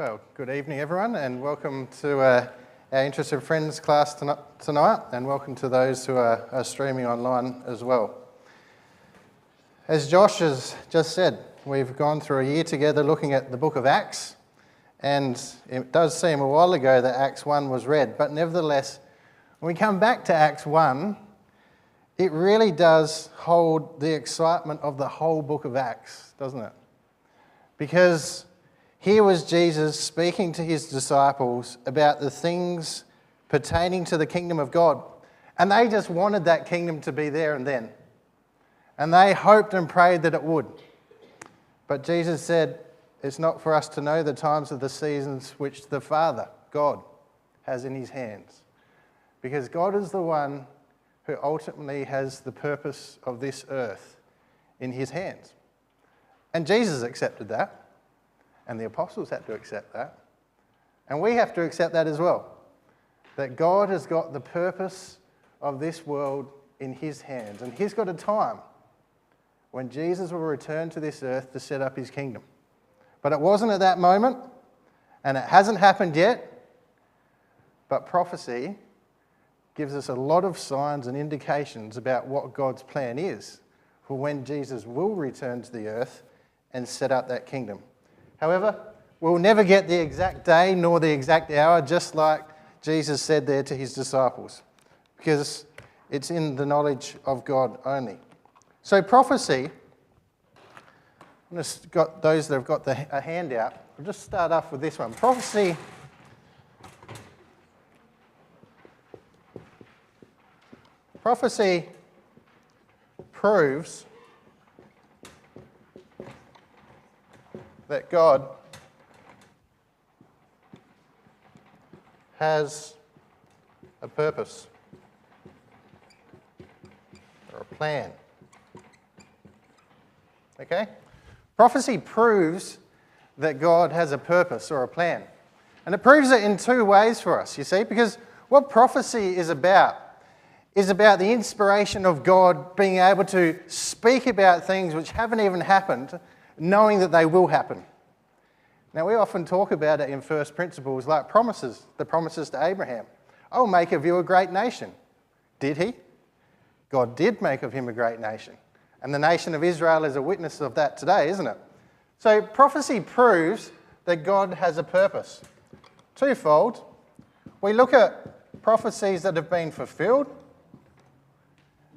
Well, good evening everyone, and welcome to our Interested Friends class tonight, and welcome to those who are streaming online as well. As Josh has just said, we've gone through a year together looking at the book of Acts, and it does seem a while ago that Acts 1 was read, but nevertheless, when we come back to Acts 1, it really does hold the excitement of the whole book of Acts, doesn't it? Because here was Jesus speaking to his disciples about the things pertaining to the kingdom of God. And they just wanted that kingdom to be there and then. And they hoped and prayed that it would. But Jesus said, it's not for us to know the times of the seasons which the Father, God, has in his hands. Because God is the one who ultimately has the purpose of this earth in his hands. And Jesus accepted that. And the apostles had to accept that. And we have to accept that as well. That God has got the purpose of this world in his hands. And he's got a time when Jesus will return to this earth to set up his kingdom. But it wasn't at that moment, and it hasn't happened yet. But prophecy gives us a lot of signs and indications about what God's plan is for when Jesus will return to the earth and set up that kingdom. However, we'll never get the exact day nor the exact hour, just like Jesus said there to his disciples, because it's in the knowledge of God only. So prophecy, I've just got those that have got a handout. I'll just start off with this one. Prophecy proves that God has a purpose or a plan. Okay? Prophecy proves that God has a purpose or a plan. And it proves it in two ways for us, you see, because what prophecy is about the inspiration of God being able to speak about things which haven't even happened, knowing that they will happen. Now, we often talk about it in first principles like promises, the promises to Abraham. I'll make of you a great nation. Did he? God did make of him a great nation. And the nation of Israel is a witness of that today, isn't it? So prophecy proves that God has a purpose. Twofold. We look at prophecies that have been fulfilled,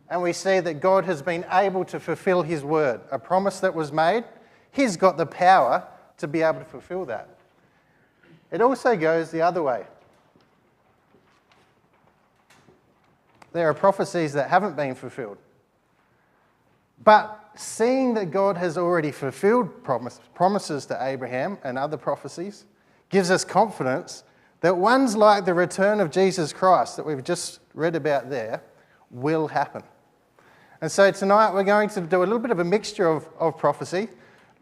and we see that God has been able to fulfill his word, a promise that was made. He's got the power to be able to fulfill that. It also goes the other way. There are prophecies that haven't been fulfilled. But seeing that God has already fulfilled promises to Abraham and other prophecies gives us confidence that ones like the return of Jesus Christ that we've just read about there will happen. And so tonight we're going to do a little bit of a mixture of prophecy,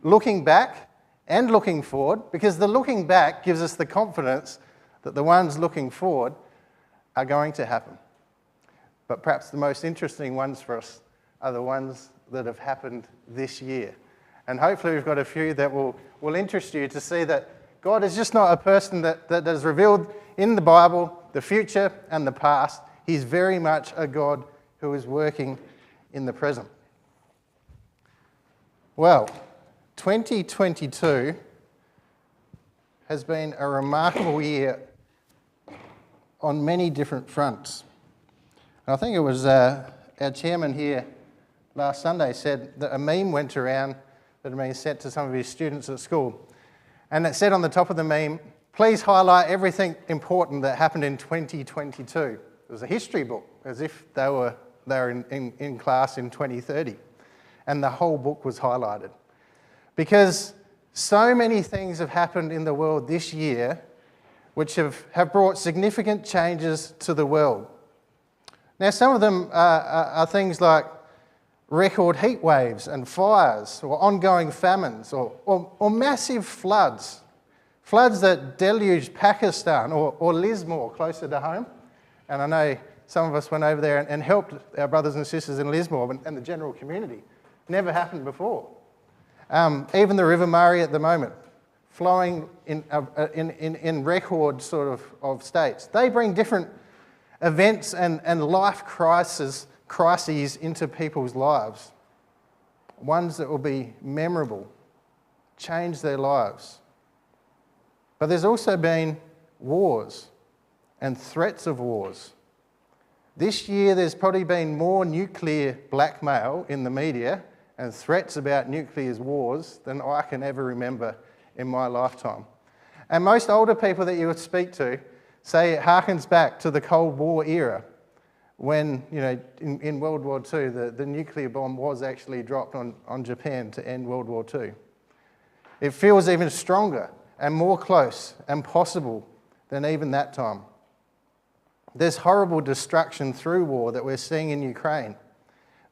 looking back and looking forward, because the looking back gives us the confidence that the ones looking forward are going to happen. But perhaps the most interesting ones for us are the ones that have happened this year. And hopefully we've got a few that will interest you to see that God is just not a person that is revealed in the Bible, the future and the past. He's very much a God who is working in the present. Well, 2022 has been a remarkable year on many different fronts. And I think it was our chairman here last Sunday said that a meme went around that had been sent to some of his students at school. And it said on the top of the meme, please highlight everything important that happened in 2022. It was a history book, as if they were in class in 2030. And the whole book was highlighted. Because so many things have happened in the world this year which have brought significant changes to the world. Now, some of them are things like record heat waves and fires, or ongoing famines, or massive floods. Floods that deluged Pakistan or Lismore, closer to home. And I know some of us went over there and helped our brothers and sisters in Lismore and the general community. Never happened before. Even the River Murray at the moment, flowing in record sort of states. They bring different events and life crises into people's lives. Ones that will be memorable, change their lives. But there's also been wars and threats of wars. This year there's probably been more nuclear blackmail in the media and threats about nuclear wars than I can ever remember in my lifetime. And most older people that you would speak to say it harkens back to the Cold War era when, in World War II, the nuclear bomb was actually dropped on Japan to end World War II. It feels even stronger and more close and possible than even that time. There's horrible destruction through war that we're seeing in Ukraine.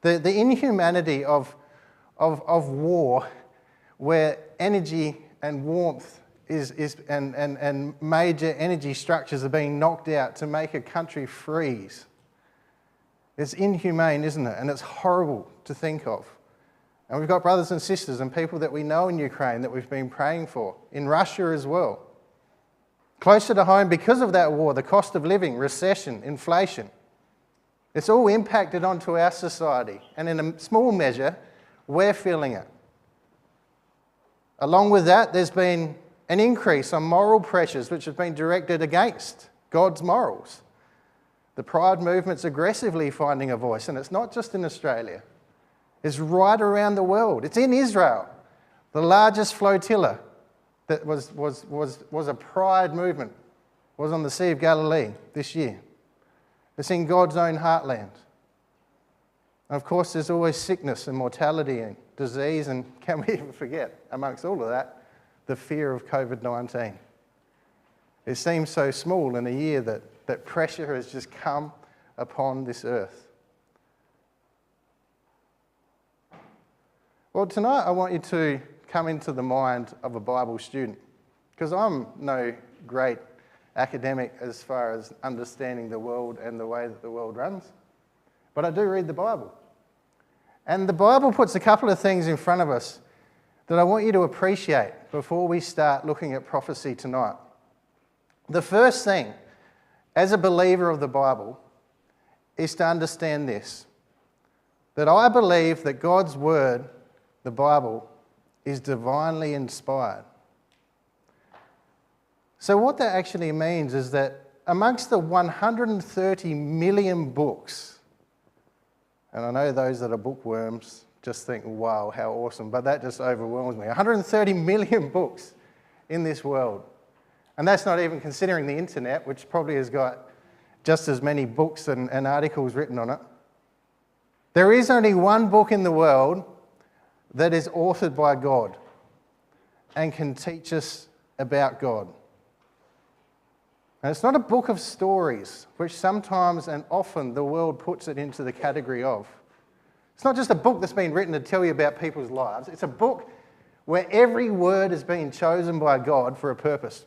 The inhumanity of war, where energy and warmth and major energy structures are being knocked out to make a country freeze. It's inhumane, isn't it? And it's horrible to think of. And we've got brothers and sisters and people that we know in Ukraine that we've been praying for, in Russia as well. Closer to home, because of that war, the cost of living, recession, inflation, it's all impacted onto our society. And in a small measure, we're feeling it. Along with that, there's been an increase on moral pressures which have been directed against God's morals. The Pride movement's aggressively finding a voice, and it's not just in Australia. It's right around the world. It's in Israel, the largest flotilla that was a Pride movement, was on the Sea of Galilee this year. It's in God's own heartland. And of course, there's always sickness and mortality and disease, and can we even forget, amongst all of that, the fear of COVID-19. It seems so small in a year that pressure has just come upon this earth. Well, tonight I want you to come into the mind of a Bible student, because I'm no great academic as far as understanding the world and the way that the world runs, but I do read the Bible. And the Bible puts a couple of things in front of us that I want you to appreciate before we start looking at prophecy tonight. The first thing, as a believer of the Bible, is to understand this, that I believe that God's Word, the Bible, is divinely inspired. So what that actually means is that amongst the 130 million books, and I know those that are bookworms just think, wow, how awesome, but that just overwhelms me. 130 million books in this world. And that's not even considering the internet, which probably has got just as many books and articles written on it. There is only one book in the world that is authored by God and can teach us about God. And it's not a book of stories, which sometimes and often the world puts it into the category of. It's not just a book that's been written to tell you about people's lives. It's a book where every word has been chosen by God for a purpose.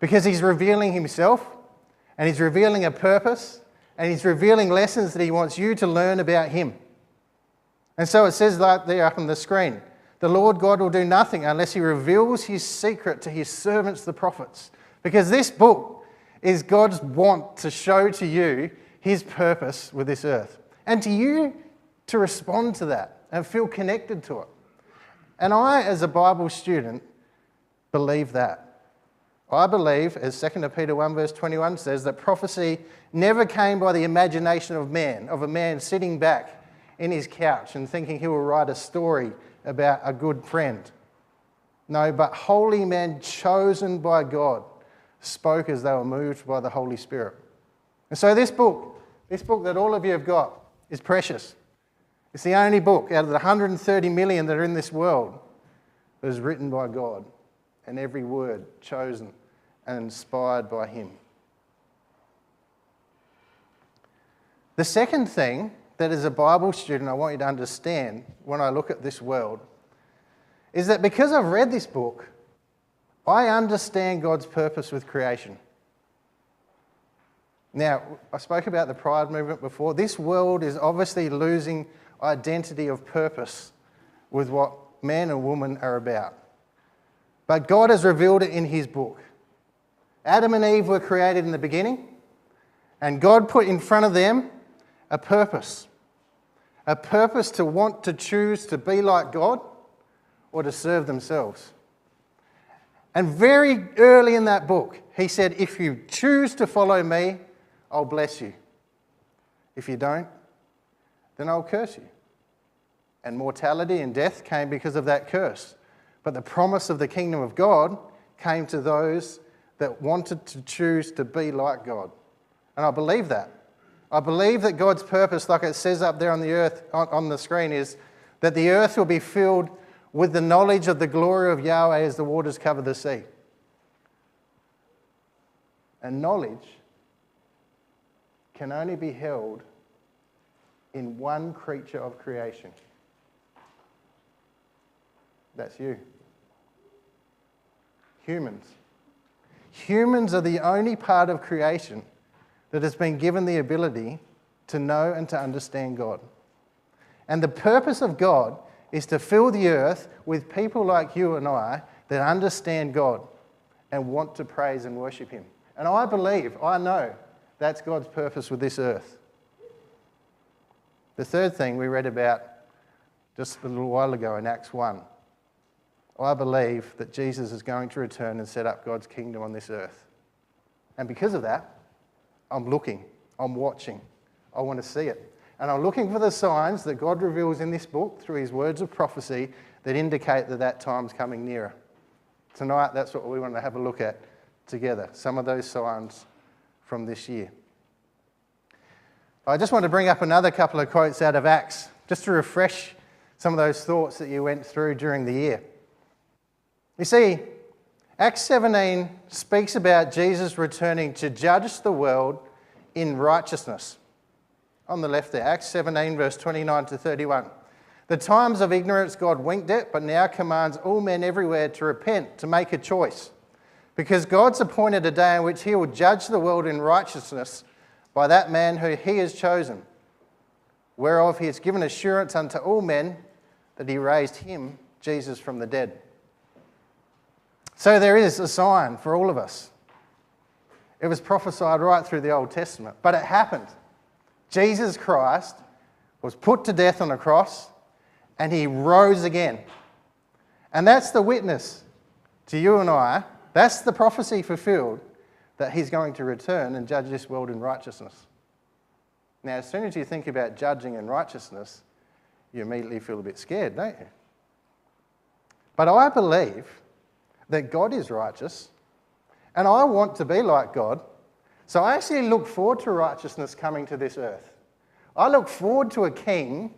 Because he's revealing himself, and he's revealing a purpose, and he's revealing lessons that he wants you to learn about him. And so it says like there up on the screen, the Lord God will do nothing unless he reveals his secret to his servants, the prophets. Because this book is God's want to show to you his purpose with this earth. And to you to respond to that and feel connected to it. And I, as a Bible student, believe that. I believe, as 2 Peter 1 verse 21 says, that prophecy never came by the imagination of a man sitting back in his couch and thinking he will write a story about a good friend. No, but holy men chosen by God spoke as they were moved by the Holy Spirit. And so this book that all of you have got, is precious. It's the only book out of the 130 million that are in this world that is written by God, and every word chosen and inspired by him. The second thing that as a Bible student I want you to understand when I look at this world is that because I've read this book, I understand God's purpose with creation. Now, I spoke about the Pride movement before. This world is obviously losing identity of purpose with what man and woman are about. But God has revealed it in his book. Adam and Eve were created in the beginning, and God put in front of them a purpose to want to choose to be like God or to serve themselves. And very early in that book, he said, if you choose to follow me, I'll bless you. If you don't, then I'll curse you. And mortality and death came because of that curse. But the promise of the kingdom of God came to those that wanted to choose to be like God. And I believe that. I believe that God's purpose, like it says up there on the earth, on the screen, is that the earth will be filled with the knowledge of the glory of Yahweh as the waters cover the sea. And knowledge can only be held in one creature of creation. That's you. Humans. Humans are the only part of creation that has been given the ability to know and to understand God. And the purpose of God is to fill the earth with people like you and I that understand God and want to praise and worship him. And I know that's God's purpose with this earth. The third thing we read about just a little while ago in Acts 1. I believe that Jesus is going to return and set up God's kingdom on this earth. And because of that, I'm looking, I'm watching, I want to see it. And I'm looking for the signs that God reveals in this book through his words of prophecy that indicate that that time's coming nearer. Tonight, that's what we want to have a look at together, some of those signs from this year. I just want to bring up another couple of quotes out of Acts, just to refresh some of those thoughts that you went through during the year. You see, Acts 17 speaks about Jesus returning to judge the world in righteousness. On the left there, Acts 17, verse 29 to 31. The times of ignorance God winked at, but now commands all men everywhere to repent, to make a choice. Because God's appointed a day in which he will judge the world in righteousness by that man who he has chosen, whereof he has given assurance unto all men that he raised him, Jesus, from the dead. So there is a sign for all of us. It was prophesied right through the Old Testament, but it happened. Jesus Christ was put to death on a cross and he rose again. And that's the witness to you and I. That's the prophecy fulfilled that he's going to return and judge this world in righteousness. Now, as soon as you think about judging and righteousness, you immediately feel a bit scared, don't you? But I believe that God is righteous, and I want to be like God. So I actually look forward to righteousness coming to this earth. I look forward to a king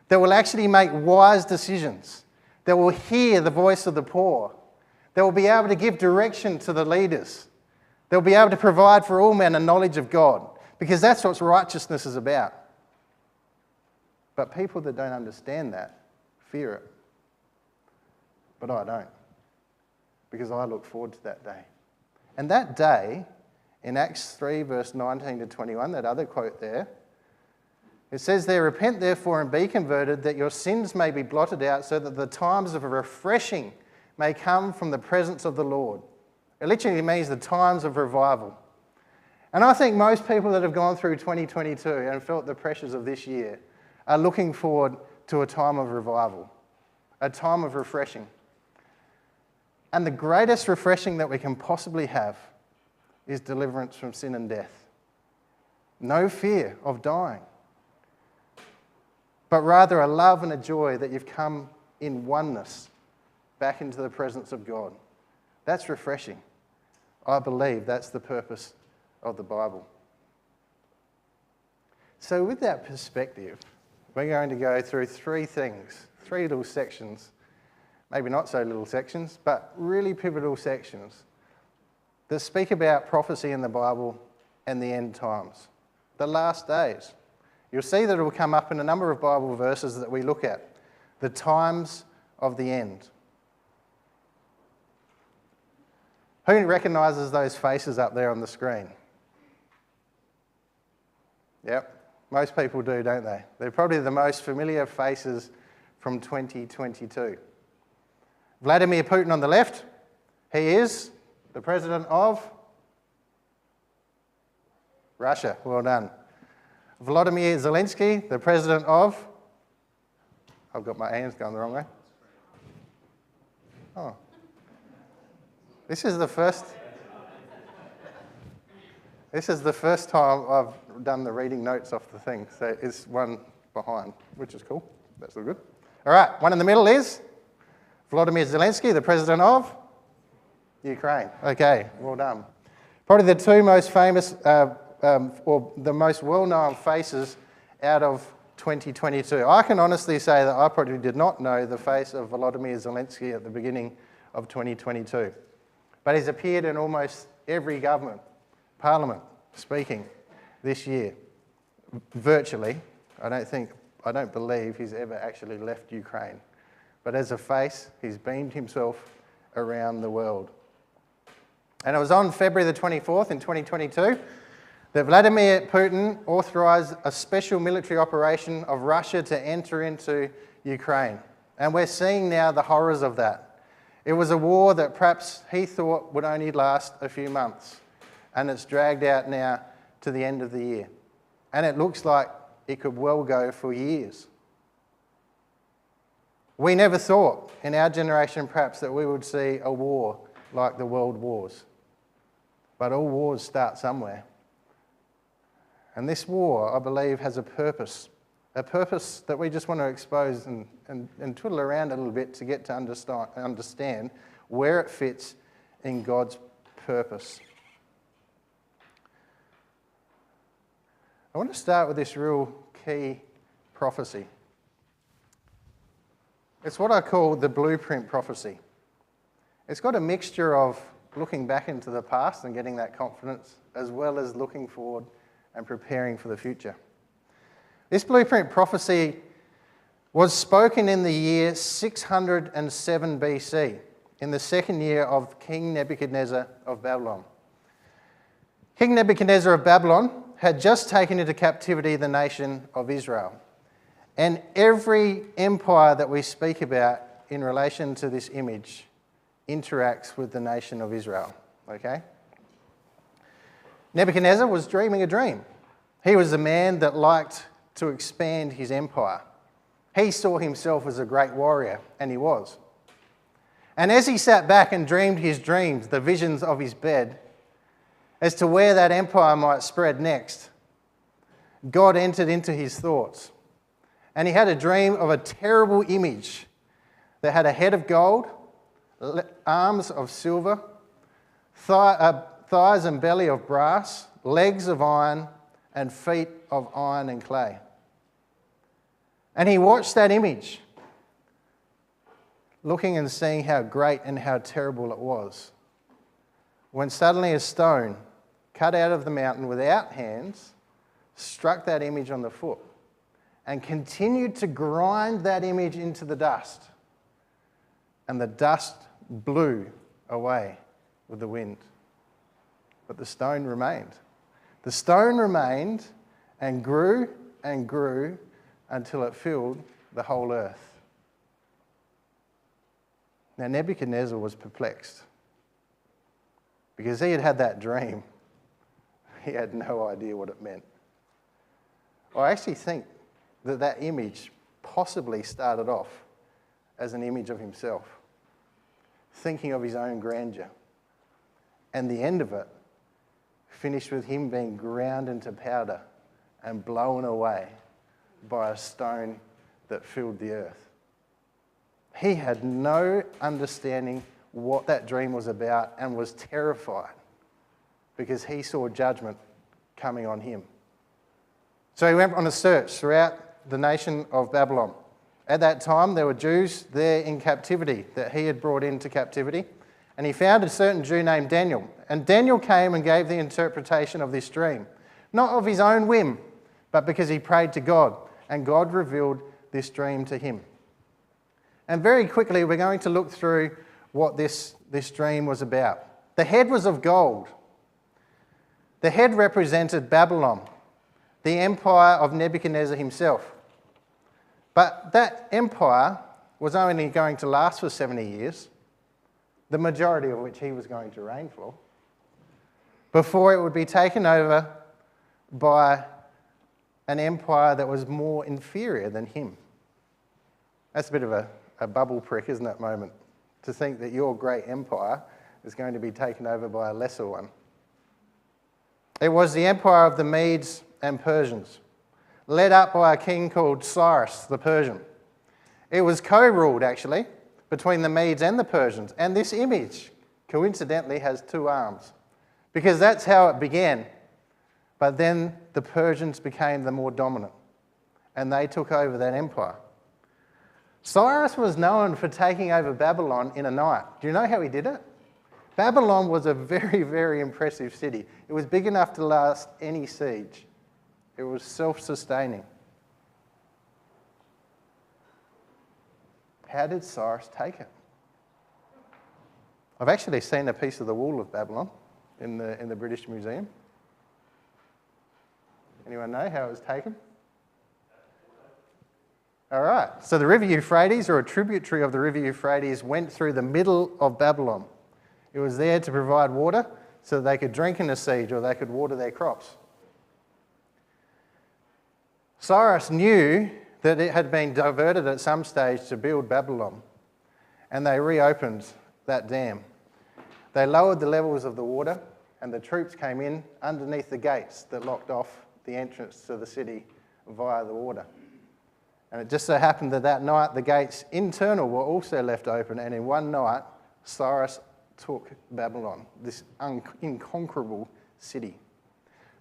that will actually make wise decisions, that will hear the voice of the poor, that will be able to give direction to the leaders, that will be able to provide for all men a knowledge of God, because that's what righteousness is about. But people that don't understand that fear it. But I don't, because I look forward to that day. And that day, in Acts 3, verse 19 to 21, that other quote there, it says there, repent therefore and be converted, that your sins may be blotted out, so that the times of refreshing may come from the presence of the Lord. It literally means the times of revival. And I think most people that have gone through 2022 and felt the pressures of this year are looking forward to a time of revival, a time of refreshing. And the greatest refreshing that we can possibly have is deliverance from sin and death. No fear of dying, but rather a love and a joy that you've come in oneness back into the presence of God. That's refreshing. I believe that's the purpose of the Bible. So with that perspective, we're going to go through three things, three little sections, maybe not so little sections, but really pivotal sections that speak about prophecy in the Bible and the end times, the last days. You'll see that it will come up in a number of Bible verses that we look at, the times of the end. Who recognises those faces up there on the screen? Yep, most people do, don't they? They're probably the most familiar faces from 2022. Vladimir Putin on the left, He is the president of Russia. Well done. Volodymyr Zelensky, the president of... I've got my hands going the wrong way. Oh. This is the first time I've done the reading notes off the thing, so it's one behind, which is cool. That's all good. All right, one in the middle is Volodymyr Zelensky, the president of Ukraine. Okay, well done. Probably the two most famous, or the most well-known faces out of 2022. I can honestly say that I probably did not know the face of Volodymyr Zelensky at the beginning of 2022. But he's appeared in almost every government, parliament, speaking this year, virtually. I don't believe he's ever actually left Ukraine. But as a face, he's beamed himself around the world. And it was on February the 24th in 2022 that Vladimir Putin authorised a special military operation of Russia to enter into Ukraine. And we're seeing now the horrors of that. It was a war that perhaps he thought would only last a few months, and it's dragged out now to the end of the year. And it looks like it could well go for years. We never thought in our generation perhaps that we would see a war like the world wars. But all wars start somewhere. And this war, I believe, has a purpose that we just want to expose and twiddle around a little bit to get to understand where it fits in God's purpose. I want to start with this real key prophecy. It's what I call the blueprint prophecy. It's got a mixture of looking back into the past and getting that confidence, as well as looking forward and preparing for the future. This blueprint prophecy was spoken in the year 607 BC, in the second year of King Nebuchadnezzar of Babylon. King Nebuchadnezzar of Babylon had just taken into captivity the nation of Israel. And every empire that we speak about in relation to this image interacts with the nation of Israel, okay? Nebuchadnezzar was dreaming a dream. He was a man that liked to expand his empire. He saw himself as a great warrior, and he was. And as he sat back and dreamed his dreams, the visions of his bed, as to where that empire might spread next, God entered into his thoughts. And he had a dream of a terrible image that had a head of gold, arms of silver, thighs and belly of brass, legs of iron, and feet of iron and clay. And he watched that image, looking and seeing how great and how terrible it was, when suddenly a stone cut out of the mountain without hands struck that image on the foot and continued to grind that image into the dust. And the dust blew away with the wind. But the stone remained. The stone remained and grew until it filled the whole earth. Now Nebuchadnezzar was perplexed because he had had that dream. He had no idea what it meant. I actually think that image possibly started off as an image of himself, thinking of his own grandeur. And the end of it finished with him being ground into powder and blown away by a stone that filled the earth. He had no understanding what that dream was about and was terrified because he saw judgment coming on him. So he went on a search throughout the nation of Babylon. At that time, there were Jews there in captivity that he had brought into captivity. And he found a certain Jew named Daniel. And Daniel came and gave the interpretation of this dream, not of his own whim, but because he prayed to God. And God revealed this dream to him. And very quickly, we're going to look through what this dream was about. The head was of gold. The head represented Babylon, the empire of Nebuchadnezzar himself. But that empire was only going to last for 70 years. the majority of which he was going to reign for, before it would be taken over by an empire that was more inferior than him. That's a bit of a bubble prick, isn't it, moment? To think that your great empire is going to be taken over by a lesser one. It was the empire of the Medes and Persians, led up by a king called Cyrus the Persian. It was co-ruled, actually, between the Medes and the Persians. And this image, coincidentally, has two arms, because that's how it began. But then the Persians became the more dominant, and they took over that empire. Cyrus was known for taking over Babylon in a night. Do you know how he did it? Babylon was a very, very impressive city. It was big enough to last any siege. It was self-sustaining. How did Cyrus take it? I've actually seen a piece of the wall of Babylon in the British Museum. Anyone know how it was taken? All right, so the River Euphrates, or a tributary of the River Euphrates, went through the middle of Babylon. It was there to provide water so they could drink in the siege or they could water their crops. Cyrus knew that it had been diverted at some stage to build Babylon, and they reopened that dam. They lowered the levels of the water, and the troops came in underneath the gates that locked off the entrance to the city via the water. And it just so happened that that night the gates internal were also left open, and in one night Cyrus took Babylon, this inconquerable city.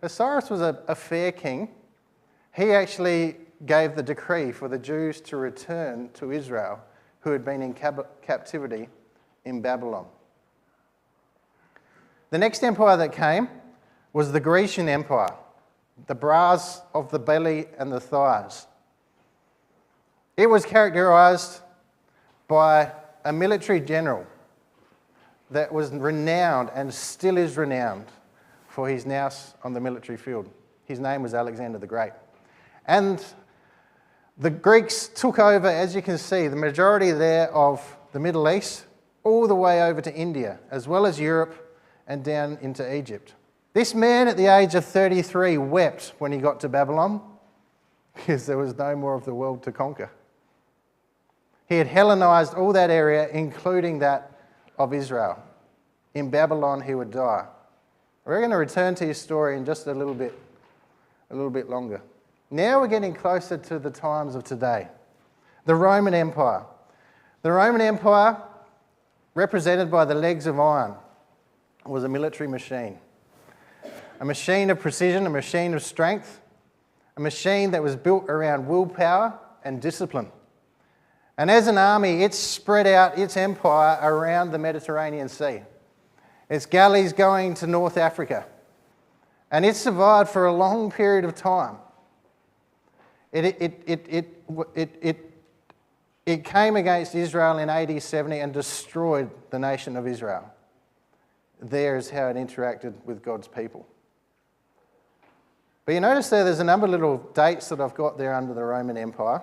As Cyrus was a fair king, he actually gave the decree for the Jews to return to Israel who had been in captivity in Babylon. The next empire that came was the Grecian Empire, the bras of the belly and the thighs. It was characterised by a military general that was renowned and still is renowned for his nous on the military field. His name was Alexander the Great. And the Greeks took over, as you can see, the majority there of the Middle East, all the way over to India, as well as Europe and down into Egypt. This man at the age of 33 wept when he got to Babylon because there was no more of the world to conquer. He had Hellenized all that area, including that of Israel. In Babylon, he would die. We're going to return to his story in just a little bit longer. Now we're getting closer to the times of today. The Roman Empire. The Roman Empire, represented by the legs of iron, was a military machine. A machine of precision, a machine of strength, a machine that was built around willpower and discipline. And as an army, it spread out its empire around the Mediterranean Sea. Its galleys going to North Africa. And it survived for a long period of time. It came against Israel in AD 70 and destroyed the nation of Israel. There is how it interacted with God's people. But you notice there's a number of little dates that I've got there under the Roman Empire.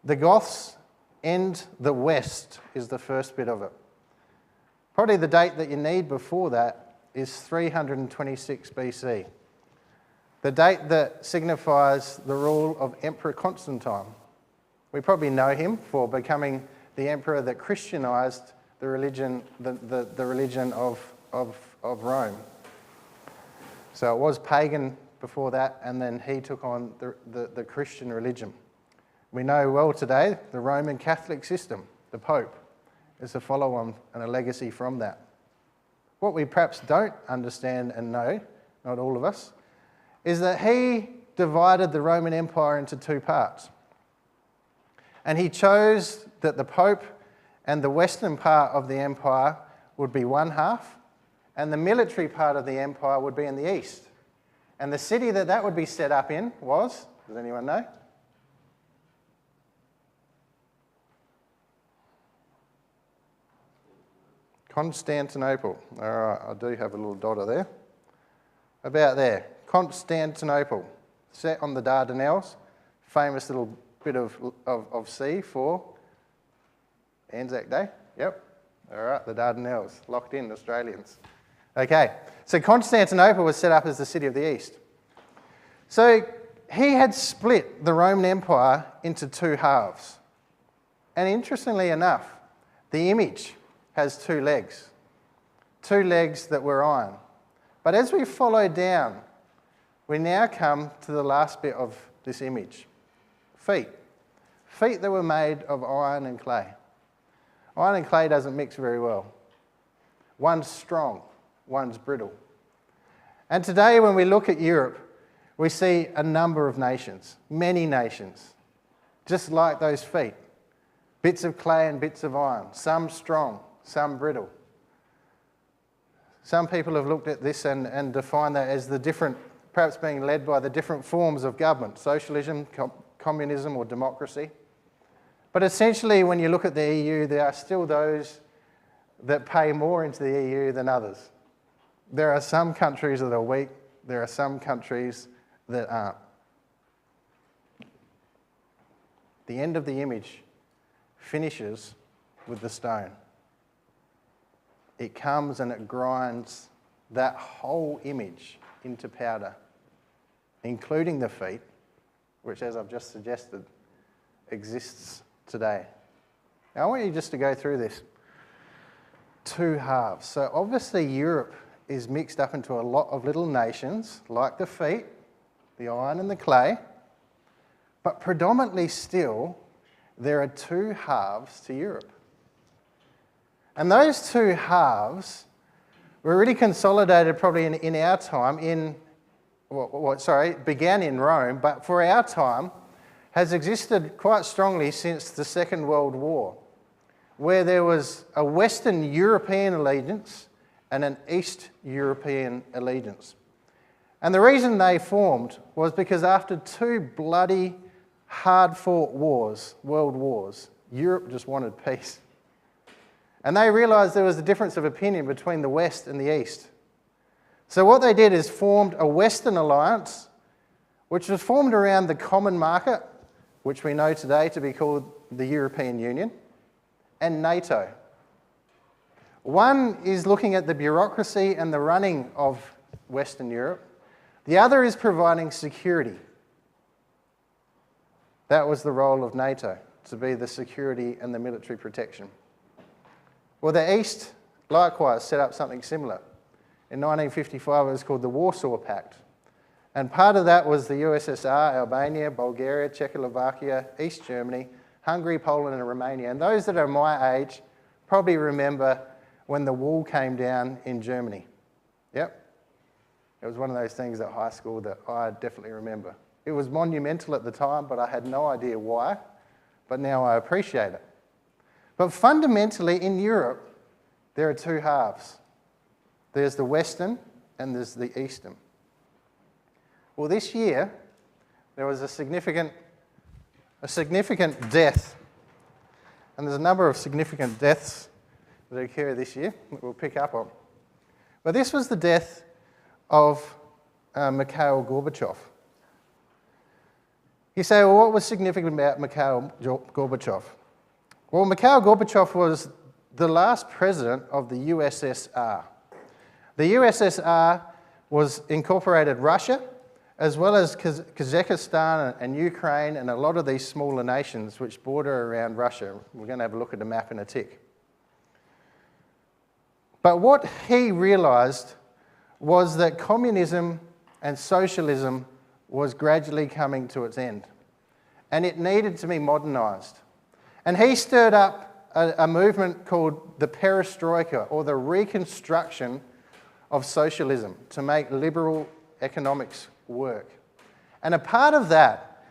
The Goths and the West is the first bit of it. Probably the date that you need before that is 326 BC. The date that signifies the rule of Emperor Constantine. We probably know him for becoming the emperor that Christianized the religion, the religion of Rome. So it was pagan before that, and then he took on the Christian religion. We know well today the Roman Catholic system, the Pope, is a follow-on and a legacy from that. What we perhaps don't understand and know, not all of us, is that he divided the Roman Empire into two parts. And he chose that the Pope and the western part of the empire would be one half, and the military part of the empire would be in the east. And the city that would be set up in was, does anyone know? Constantinople. All right, I do have a little dotter there. About there. Constantinople, set on the Dardanelles, famous little bit of sea for Anzac Day. Yep, All right, the Dardanelles, locked in, Australians. Okay, so Constantinople was set up as the city of the East. So he had split the Roman Empire into two halves. And interestingly enough, the image has two legs that were iron. But as we follow down, we now come to the last bit of this image, feet. Feet that were made of iron and clay. Iron and clay doesn't mix very well. One's strong, one's brittle. And today when we look at Europe, we see a number of nations, many nations, just like those feet. Bits of clay and bits of iron, some strong, some brittle. Some people have looked at this and defined that as the different, perhaps being led by the different forms of government, socialism, communism or democracy. But essentially when you look at the EU, there are still those that pay more into the EU than others. There are some countries that are weak, there are some countries that aren't. The end of the image finishes with the stone. It comes and it grinds that whole image into powder, including the feet, which, as I've just suggested, exists today. Now, I want you just to go through this. Two halves. So obviously Europe is mixed up into a lot of little nations, like the feet, the iron and the clay, but predominantly still, there are two halves to Europe. And those two halves were really consolidated probably in our time began in Rome, but for our time has existed quite strongly since the Second World War, where there was a Western European allegiance and an East European allegiance. And the reason they formed was because after two bloody, hard-fought wars, world wars, Europe just wanted peace. And they realised there was a difference of opinion between the West and the East. So what they did is formed a Western alliance, which was formed around the common market, which we know today to be called the European Union, and NATO. One is looking at the bureaucracy and the running of Western Europe. The other is providing security. That was the role of NATO, to be the security and the military protection. Well, the East likewise set up something similar. In 1955, it was called the Warsaw Pact. And part of that was the USSR, Albania, Bulgaria, Czechoslovakia, East Germany, Hungary, Poland and Romania. And those that are my age probably remember when the wall came down in Germany. Yep. It was one of those things at high school that I definitely remember. It was monumental at the time, but I had no idea why. But now I appreciate it. But fundamentally, in Europe, there are two halves. There's the Western and there's the Eastern. Well, this year, there was a significant death. And there's a number of significant deaths that occur this year that we'll pick up on. But this was the death of Mikhail Gorbachev. You say, well, what was significant about Mikhail Gorbachev? Well, Mikhail Gorbachev was the last president of the USSR. The USSR was incorporated Russia, as well as Kazakhstan and Ukraine and a lot of these smaller nations which border around Russia. We're going to have a look at the map in a tick. But what he realised was that communism and socialism was gradually coming to its end, and it needed to be modernised. And he stirred up a movement called the perestroika, or the reconstruction of socialism, to make liberal economics work. And a part of that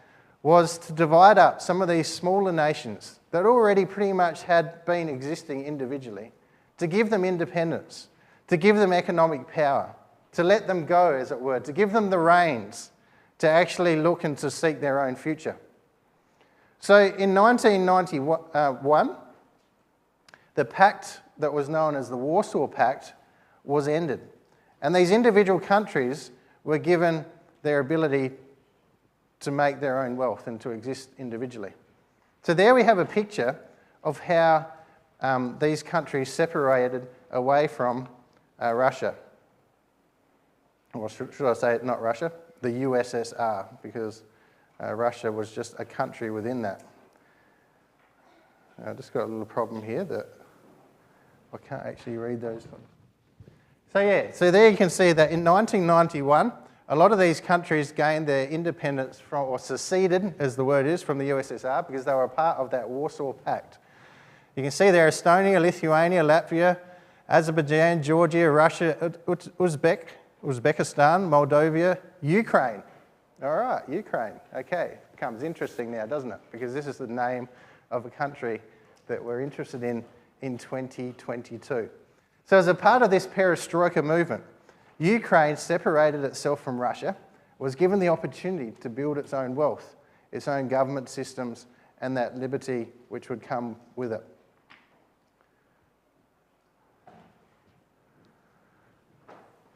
was to divide up some of these smaller nations that already pretty much had been existing individually, to give them independence, to give them economic power, to let them go, as it were, to give them the reins to actually look and to seek their own future. So in 1991, the pact that was known as the Warsaw Pact was ended. And these individual countries were given their ability to make their own wealth and to exist individually. So there we have a picture of how these countries separated away from Russia. Or should I say not Russia? The USSR, because Russia was just a country within that. I've just got a little problem here that I can't actually read those. So there you can see that in 1991, a lot of these countries gained their independence from, or seceded, as the word is, from the USSR because they were a part of that Warsaw Pact. You can see there Estonia, Lithuania, Latvia, Azerbaijan, Georgia, Russia, Uzbekistan, Moldova, Ukraine. All right, Ukraine. Okay, becomes interesting now, doesn't it? Because this is the name of a country that we're interested in 2022. So as a part of this perestroika movement, Ukraine separated itself from Russia, was given the opportunity to build its own wealth, its own government systems, and that liberty which would come with it.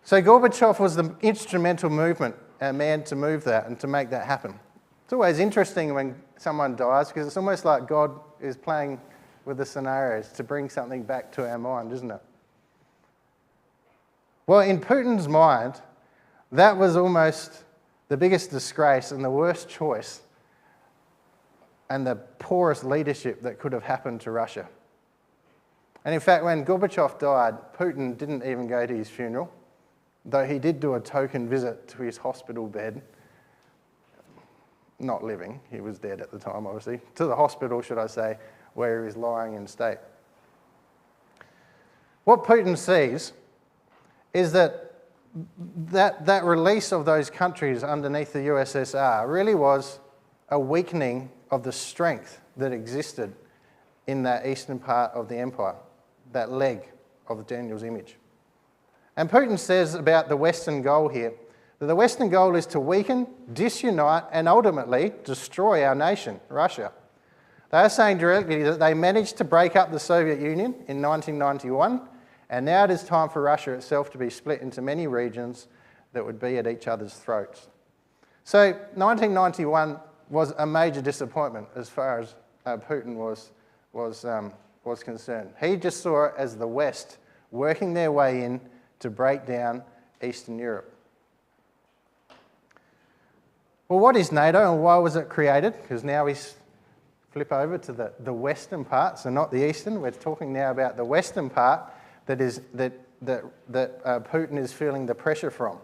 So Gorbachev was the instrumental man to move that and to make that happen. It's always interesting when someone dies because it's almost like God is playing with the scenarios to bring something back to our mind, isn't it? Well, in Putin's mind, that was almost the biggest disgrace and the worst choice and the poorest leadership that could have happened to Russia. And in fact, when Gorbachev died, Putin didn't even go to his funeral, though he did do a token visit to his hospital bed. Not living, he was dead at the time, obviously. To the hospital, should I say, where he was lying in state. What Putin sees is that release of those countries underneath the USSR really was a weakening of the strength that existed in that eastern part of the empire, that leg of Daniel's image. And Putin says about the Western goal here, that the Western goal is to weaken, disunite, and ultimately destroy our nation, Russia. They are saying directly that they managed to break up the Soviet Union in 1991, and now it is time for Russia itself to be split into many regions that would be at each other's throats. So 1991 was a major disappointment as far as Putin was concerned. He just saw it as the West working their way in to break down Eastern Europe. Well, what is NATO and why was it created? Because now we flip over to the western part, so not the eastern. We're talking now about the western part that Putin is feeling the pressure from.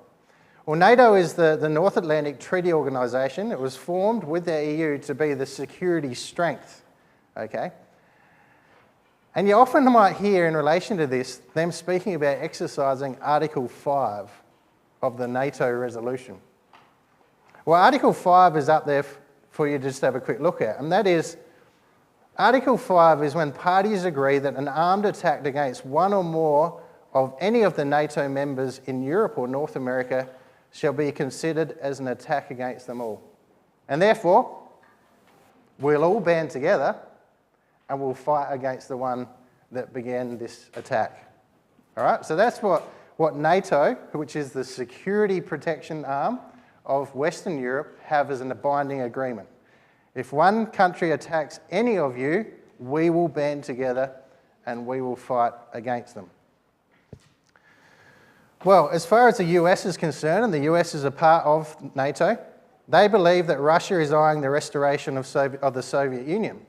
Well, NATO is the North Atlantic Treaty Organisation. It was formed with the EU to be the security strength, okay? And you often might hear in relation to this, them speaking about exercising Article 5 of the NATO resolution. Well, Article 5 is up there for you to just have a quick look at, and that is, Article 5 is when parties agree that an armed attack against one or more of any of the NATO members in Europe or North America shall be considered as an attack against them all. And therefore, we'll all band together and we'll fight against the one that began this attack. All right, so that's what NATO, which is the security protection arm of Western Europe, have as a binding agreement. If one country attacks any of you, we will band together and we will fight against them. Well, as far as the US is concerned, and the US is a part of NATO, they believe that Russia is eyeing the restoration of the Soviet Union.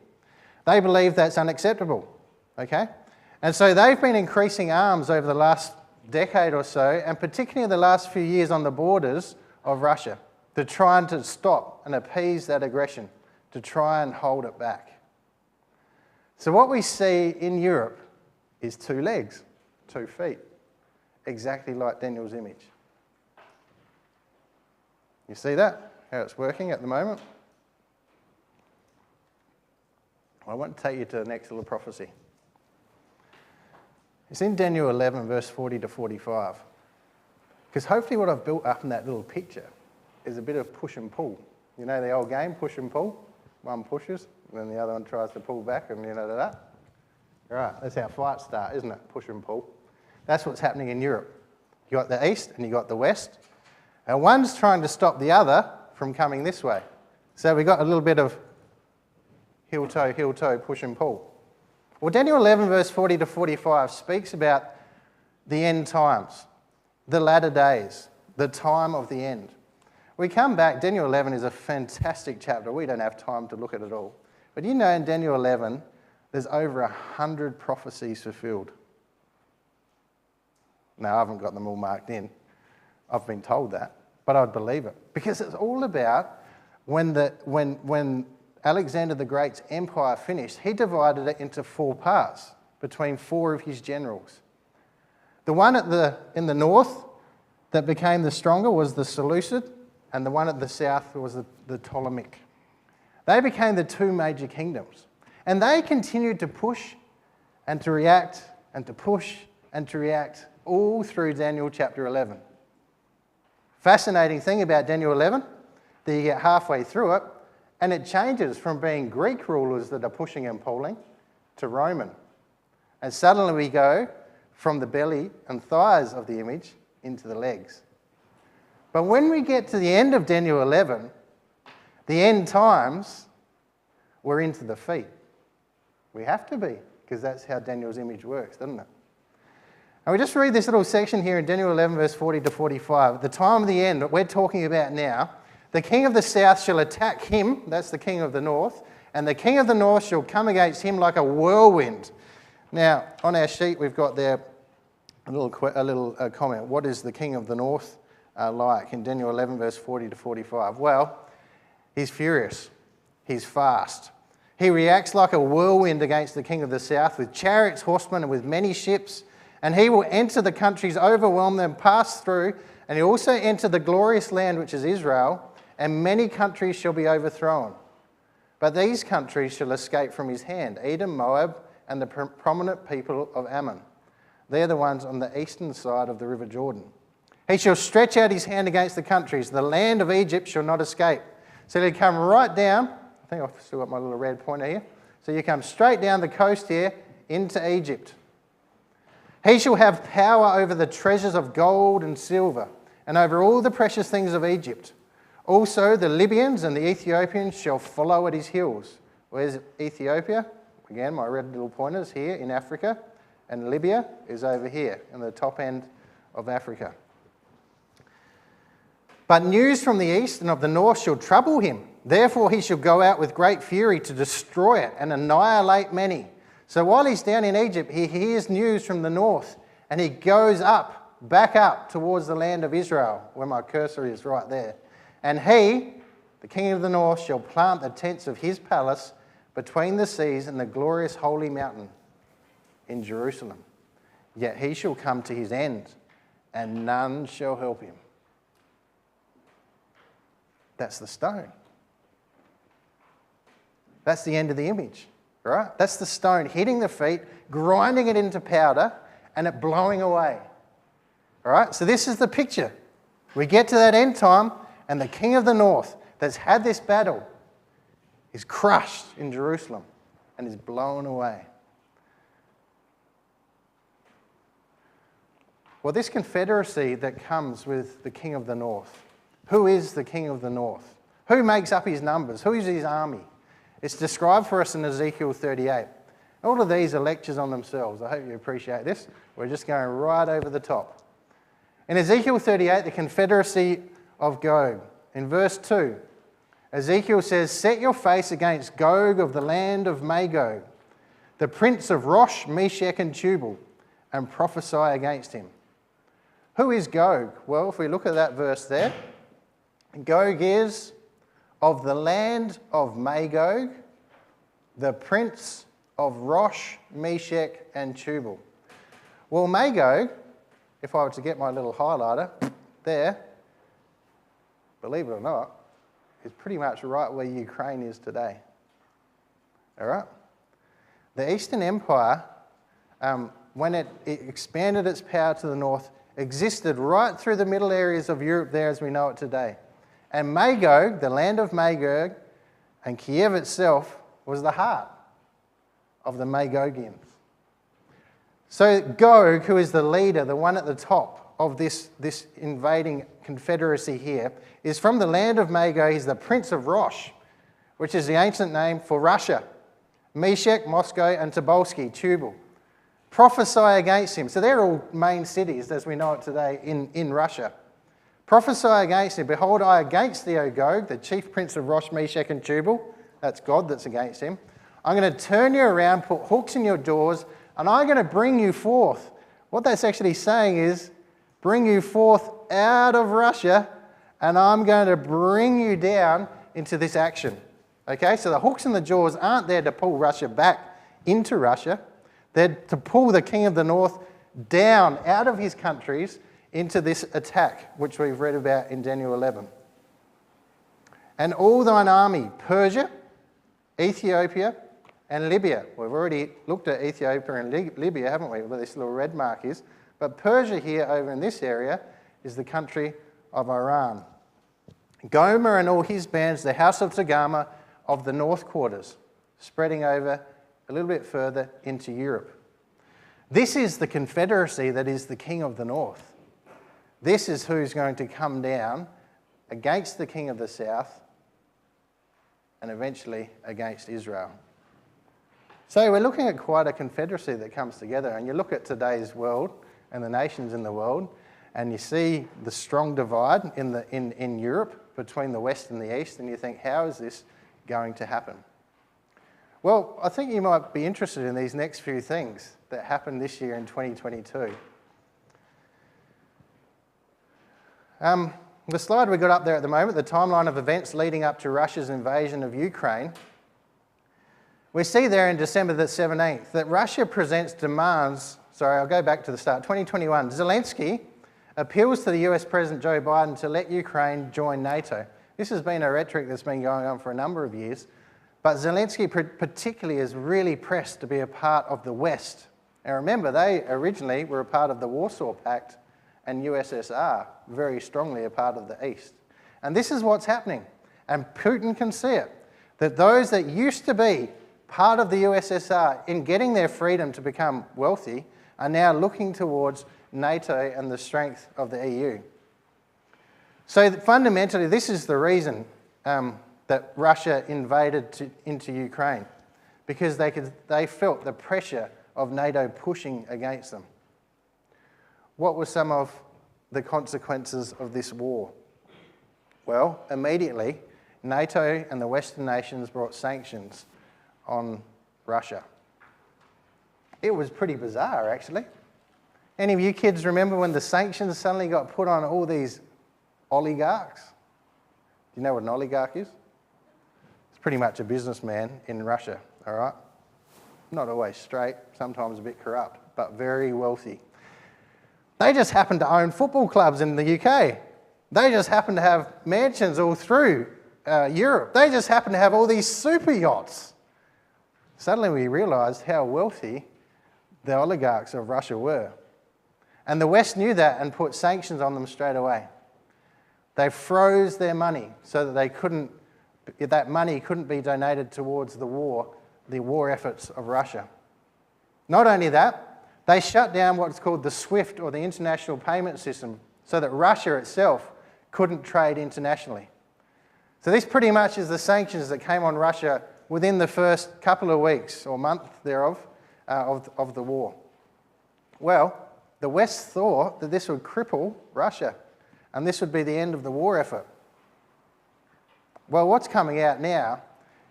They believe that's unacceptable, okay? And so they've been increasing arms over the last decade or so, and particularly in the last few years on the borders of Russia, to try and to stop and appease that aggression, to try and hold it back. So what we see in Europe is 2 legs, 2 feet, exactly like Daniel's image. You see that? How it's working at the moment? I want to take you to the next little prophecy. It's in Daniel 11, verse 40 to 45. Because hopefully what I've built up in that little picture is a bit of push and pull. You know the old game, push and pull? One pushes, and then the other one tries to pull back, and you know that? Right, that's how fights start, isn't it? Push and pull. That's what's happening in Europe. You got the east and you got the west, and one's trying to stop the other from coming this way. So we got a little bit of heel-toe, push and pull. Well, Daniel 11, verse 40 to 45 speaks about the end times, the latter days, the time of the end. We come back, Daniel 11 is a fantastic chapter. We don't have time to look at it all. But you know in Daniel 11, there's over 100 prophecies fulfilled. Now, I haven't got them all marked in. I've been told that, but I'd believe it. Because it's all about when Alexander the Great's empire finished, he divided it into 4 parts between 4 of his generals. The one in the north that became the stronger was the Seleucid, and the one at the south was the Ptolemaic. They became the 2 major kingdoms. And they continued to push and to react and to push and to react all through Daniel chapter 11. Fascinating thing about Daniel 11, that you get halfway through it, and it changes from being Greek rulers that are pushing and pulling to Roman. And suddenly we go from the belly and thighs of the image into the legs. But when we get to the end of Daniel 11, the end times, we're into the feet. We have to be, because that's how Daniel's image works, doesn't it? And we just read this little section here in Daniel 11, verse 40 to 45. At the time of the end that we're talking about now, the king of the south shall attack him, that's the king of the north, and the king of the north shall come against him like a whirlwind. Now, on our sheet, we've got there a little comment. What is the king of the north like in Daniel 11, verse 40 to 45? Well, he's furious. He's fast. He reacts like a whirlwind against the king of the south with chariots, horsemen, and with many ships. And he will enter the countries, overwhelm them, pass through, and he also enter the glorious land which is Israel, and many countries shall be overthrown. But these countries shall escape from his hand, Edom, Moab, and the prominent people of Ammon. They're the ones on the eastern side of the river Jordan. He shall stretch out his hand against the countries. The land of Egypt shall not escape. So he'll come right down. I think I've still got my little red pointer here. So you come straight down the coast here into Egypt. He shall have power over the treasures of gold and silver, and over all the precious things of Egypt. Also the Libyans and the Ethiopians shall follow at his heels. Where's Ethiopia? Again, my red little pointers here in Africa. And Libya is over here in the top end of Africa. But news from the east and of the north shall trouble him. Therefore he shall go out with great fury to destroy it and annihilate many. So while he's down in Egypt, he hears news from the north, and he goes up, back up towards the land of Israel, where my cursor is right there. And he, the king of the north, shall plant the tents of his palace between the seas and the glorious holy mountain in Jerusalem. Yet he shall come to his end, and none shall help him. That's the stone. That's the end of the image, right? That's the stone hitting the feet, grinding it into powder, and it blowing away. All right, so this is the picture. We get to that end time, and the king of the north that's had this battle is crushed in Jerusalem and is blown away. Well, this confederacy that comes with the king of the north, who is the king of the north? Who makes up his numbers? Who is his army? It's described for us in Ezekiel 38. All of these are lectures on themselves. I hope you appreciate this. We're just going right over the top. In Ezekiel 38, the confederacy of Gog. In verse 2, Ezekiel says, "Set your face against Gog of the land of Magog, the prince of Rosh, Meshech, and Tubal, and prophesy against him." Who is Gog? Well, if we look at that verse there, Gog is of the land of Magog, the prince of Rosh, Meshech, and Tubal. Well, Magog, if I were to get my little highlighter there, believe it or not, is pretty much right where Ukraine is today. All right? The Eastern Empire, when it expanded its power to the north, existed right through the middle areas of Europe there as we know it today. And Magog, the land of Magog, and Kiev itself was the heart of the Magogians. So Gog, who is the leader, the one at the top of this invading confederacy here, is from the land of Magog. He's the prince of Rosh, which is the ancient name for Russia. Meshech, Moscow, and Tobolsky, Tubal. Prophesy against him. So they're all main cities, as we know it today, in Russia. Prophesy against him. Behold, I against thee, O Gog, the chief prince of Rosh, Meshech, and Tubal. That's God that's against him. I'm going to turn you around, put hooks in your doors, and I'm going to bring you forth. What that's actually saying is, bring you forth out of Russia, and I'm going to bring you down into this action. Okay, so the hooks and the jaws aren't there to pull Russia back into Russia. They're to pull the king of the north down out of his countries into this attack, which we've read about in Daniel 11. And all thine army, Persia, Ethiopia, and Libya. We've already looked at Ethiopia and Libya, haven't we, where this little red mark is. But Persia here, over in this area, is the country of Iran. Gomer and all his bands, the house of Togarmah of the north quarters, spreading over a little bit further into Europe. This is the confederacy that is the king of the north. This is who's going to come down against the king of the south and eventually against Israel. So we're looking at quite a confederacy that comes together, and you look at today's world and the nations in the world, and you see the strong divide in Europe between the West and the East, and you think, how is this going to happen? Well, I think you might be interested in these next few things that happened this year in 2022. The slide we got up there at the moment, the timeline of events leading up to Russia's invasion of Ukraine, we see there in December the 17th that Russia presents demands. Sorry, I'll go back to the start. 2021, Zelensky appeals to the US President Joe Biden to let Ukraine join NATO. This has been a rhetoric that's been going on for a number of years, but Zelensky particularly is really pressed to be a part of the West. And remember, they originally were a part of the Warsaw Pact and USSR, very strongly a part of the East. And this is what's happening. And Putin can see it, that those that used to be part of the USSR in getting their freedom to become wealthy are now looking towards NATO and the strength of the EU. So fundamentally, this is the reason that Russia invaded into Ukraine, because they felt the pressure of NATO pushing against them. What were some of the consequences of this war? Well, immediately, NATO and the Western nations brought sanctions on Russia. It was pretty bizarre, actually. Any of you kids remember when the sanctions suddenly got put on all these oligarchs? Do you know what an oligarch is? It's pretty much a businessman in Russia, all right? Not always straight, sometimes a bit corrupt, but very wealthy. They just happen to own football clubs in the UK. They just happen to have mansions all through Europe. They just happen to have all these super yachts. Suddenly we realised how wealthy the oligarchs of Russia were. And the West knew that and put sanctions on them straight away. They froze their money so that that money couldn't be donated towards the war efforts of Russia. Not only that, they shut down what's called the SWIFT, or the International Payment System, so that Russia itself couldn't trade internationally. So this pretty much is the sanctions that came on Russia within the first couple of weeks or month thereof of the war. Well, the West thought that this would cripple Russia and this would be the end of the war effort. Well, what's coming out now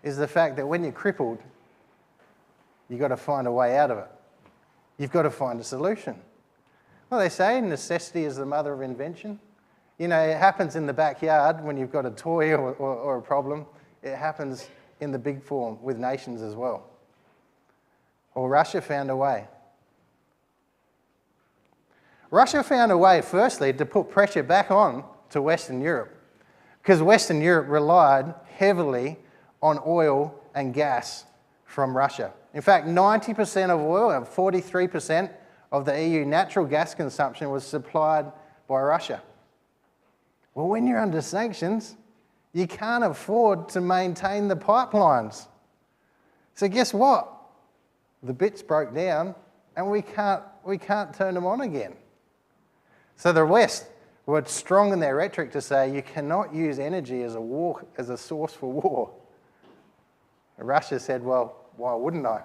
is the fact that when you're crippled, you've got to find a way out of it. You've got to find a solution. Well, they say necessity is the mother of invention. You know, it happens in the backyard when you've got a toy or a problem. It happens in the big form with nations as well. Well, Russia found a way. Russia found a way, firstly, to put pressure back on to Western Europe, because Western Europe relied heavily on oil and gas from Russia. In fact, 90% of oil and 43% of the EU natural gas consumption was supplied by Russia. Well, when you're under sanctions, you can't afford to maintain the pipelines. So guess what? The bits broke down and we can't turn them on again. So the West were strong in their rhetoric to say you cannot use energy as a source for war. And Russia said, well, why wouldn't I?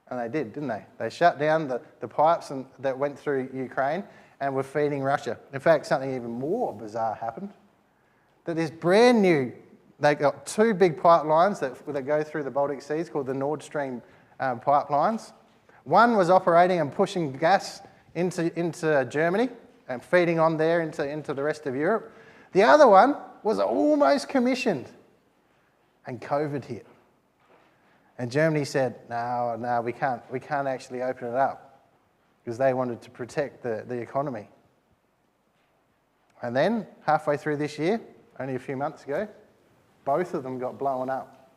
And they did, didn't they? They shut down the pipes that went through Ukraine and were feeding Russia. In fact, something even more bizarre happened. That this brand new, they got two big pipelines that go through the Baltic Seas called the Nord Stream pipelines. One was operating and pushing gas into Germany and feeding on there into the rest of Europe. The other one was almost commissioned, and COVID hit. And Germany said, no, we can't actually open it up, because they wanted to protect the economy. And then, halfway through this year, only a few months ago, both of them got blown up.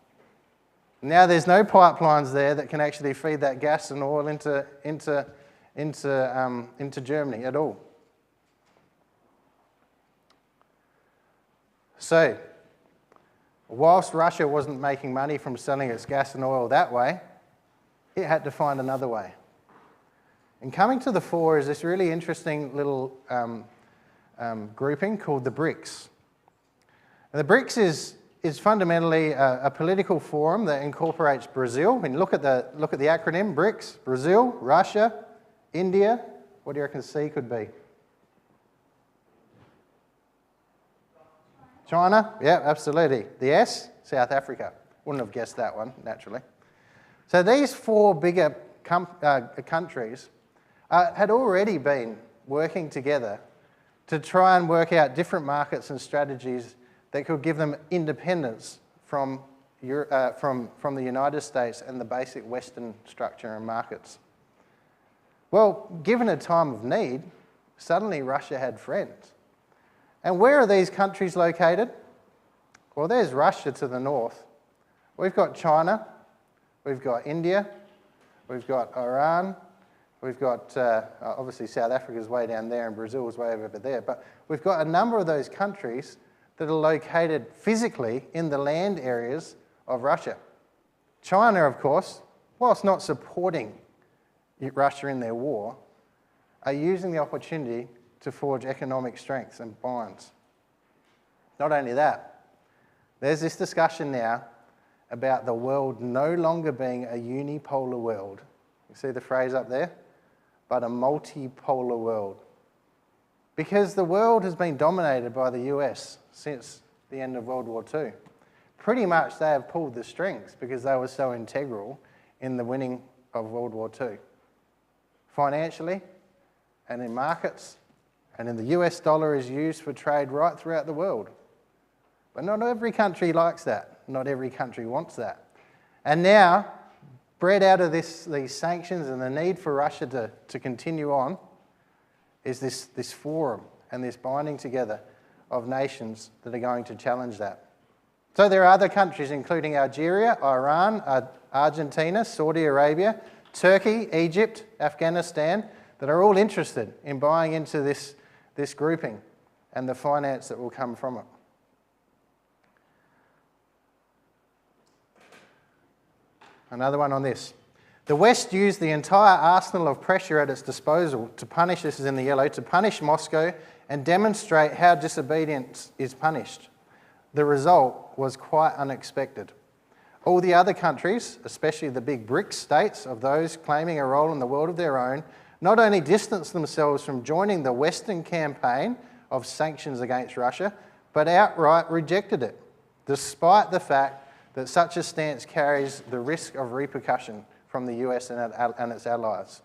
Now there's no pipelines there that can actually feed that gas and oil into Germany at all. So, whilst Russia wasn't making money from selling its gas and oil that way, it had to find another way. And coming to the fore is this really interesting little grouping called the BRICS. And the BRICS is fundamentally a political forum that incorporates Brazil. I mean, look at the acronym BRICS: Brazil, Russia, India. What do you reckon C could be? China, yeah, absolutely. The S, South Africa. Wouldn't have guessed that one, naturally. So these four bigger countries had already been working together to try and work out different markets and strategies that could give them independence from the United States and the basic Western structure and markets. Well, given a time of need, suddenly Russia had friends. And where are these countries located? Well, there's Russia to the north. We've got China, we've got India, we've got Iran, we've got, obviously South Africa's way down there and Brazil is way over there, but we've got a number of those countries that are located physically in the land areas of Russia. China, of course, whilst not supporting Russia in their war, are using the opportunity to forge economic strengths and bonds. Not only that, there's this discussion now about the world no longer being a unipolar world. You see the phrase up there? But a multipolar world. Because the world has been dominated by the US since the end of World War II. Pretty much they have pulled the strings because they were so integral in the winning of World War II. Financially and in markets, and in the US dollar is used for trade right throughout the world. But not every country likes that. Not every country wants that. And now, bred out of these sanctions and the need for Russia to continue on, is this forum and this binding together of nations that are going to challenge that. So there are other countries, including Algeria, Iran, Argentina, Saudi Arabia, Turkey, Egypt, Afghanistan, that are all interested in buying into this grouping and the finance that will come from it. Another one on this. The West used the entire arsenal of pressure at its disposal to punish, this is in the yellow, to punish Moscow and demonstrate how disobedience is punished. The result was quite unexpected. All the other countries, especially the big BRICS states of those claiming a role in the world of their own, not only distanced themselves from joining the Western campaign of sanctions against Russia, but outright rejected it, despite the fact that such a stance carries the risk of repercussion from the US and its allies.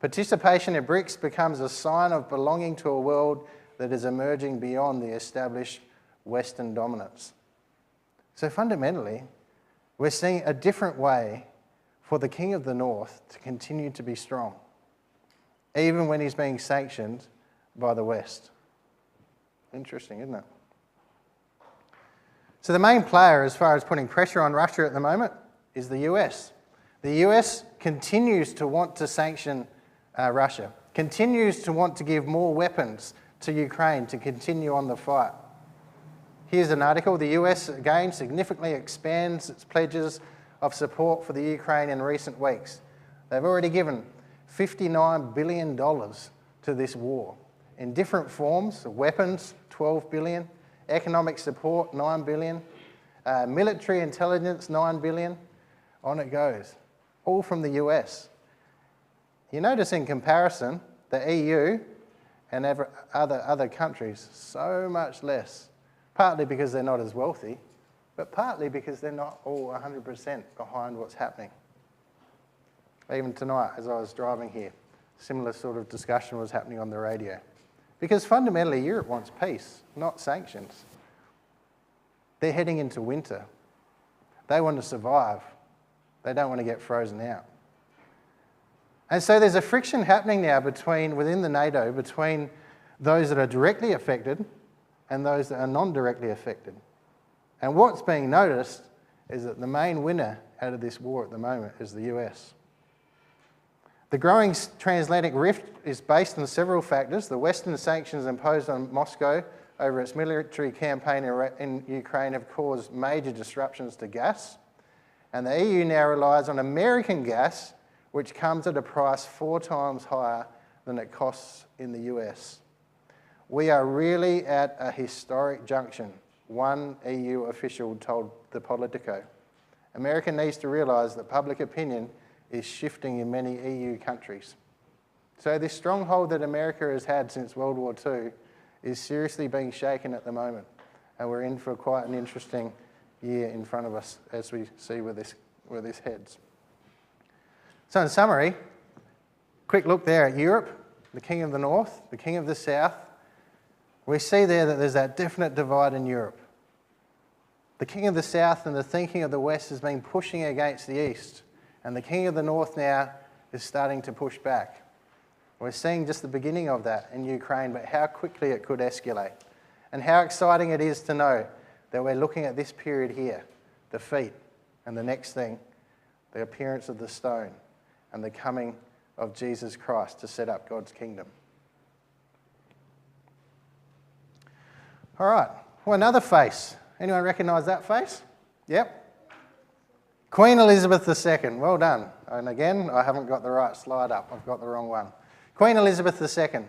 Participation in BRICS becomes a sign of belonging to a world that is emerging beyond the established Western dominance. So fundamentally, we're seeing a different way for the King of the North to continue to be strong, even when he's being sanctioned by the West. Interesting, isn't it? So the main player as far as putting pressure on Russia at the moment is the US. The US continues to want to sanction Russia, continues to want to give more weapons to Ukraine to continue on the fight. Here's an article. The US again significantly expands its pledges of support for the Ukraine in recent weeks. They've already given $59 billion to this war in different forms: weapons, $12 billion, economic support, $9 billion, military intelligence, $9 billion. On it goes, all from the US. You notice in comparison, the EU and other countries, so much less, partly because they're not as wealthy, but partly because they're not all 100% behind what's happening. Even tonight, as I was driving here, similar sort of discussion was happening on the radio. Because fundamentally, Europe wants peace, not sanctions. They're heading into winter. They want to survive. They don't want to get frozen out. And so there's a friction happening now within the NATO between those that are directly affected and those that are non-directly affected. And what's being noticed is that the main winner out of this war at the moment is the US. The growing transatlantic rift is based on several factors. The Western sanctions imposed on Moscow over its military campaign in Ukraine have caused major disruptions to gas. And the EU now relies on American gas, which comes at a price 4 times higher than it costs in the US. We are really at a historic junction, one EU official told the Politico. America needs to realise that public opinion is shifting in many EU countries. So this stronghold that America has had since World War II is seriously being shaken at the moment. And we're in for quite an interesting year in front of us as we see where this heads. So in summary, quick look there at Europe, the king of the north, the king of the south. We see there that there's that definite divide in Europe. The king of the south and the thinking of the west has been pushing against the east. And the king of the north now is starting to push back. We're seeing just the beginning of that in Ukraine, but how quickly it could escalate. And how exciting it is to know that we're looking at this period here, defeat, and the next thing, the appearance of the stone and the coming of Jesus Christ to set up God's kingdom. All right, well, another face. Anyone recognise that face? Yep. Queen Elizabeth II, well done. And again, I haven't got the right slide up, I've got the wrong one. Queen Elizabeth II.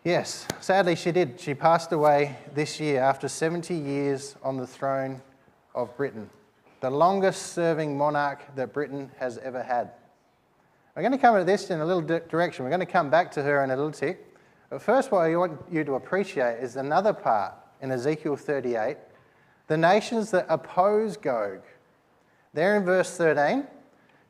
Yes, sadly she did. She passed away this year after 70 years on the throne of Britain, the longest serving monarch that Britain has ever had. We're going to come at this in a little direction. We're going to come back to her in a little tick. But first, what I want you to appreciate is another part in Ezekiel 38, the nations that oppose Gog. There in verse 13,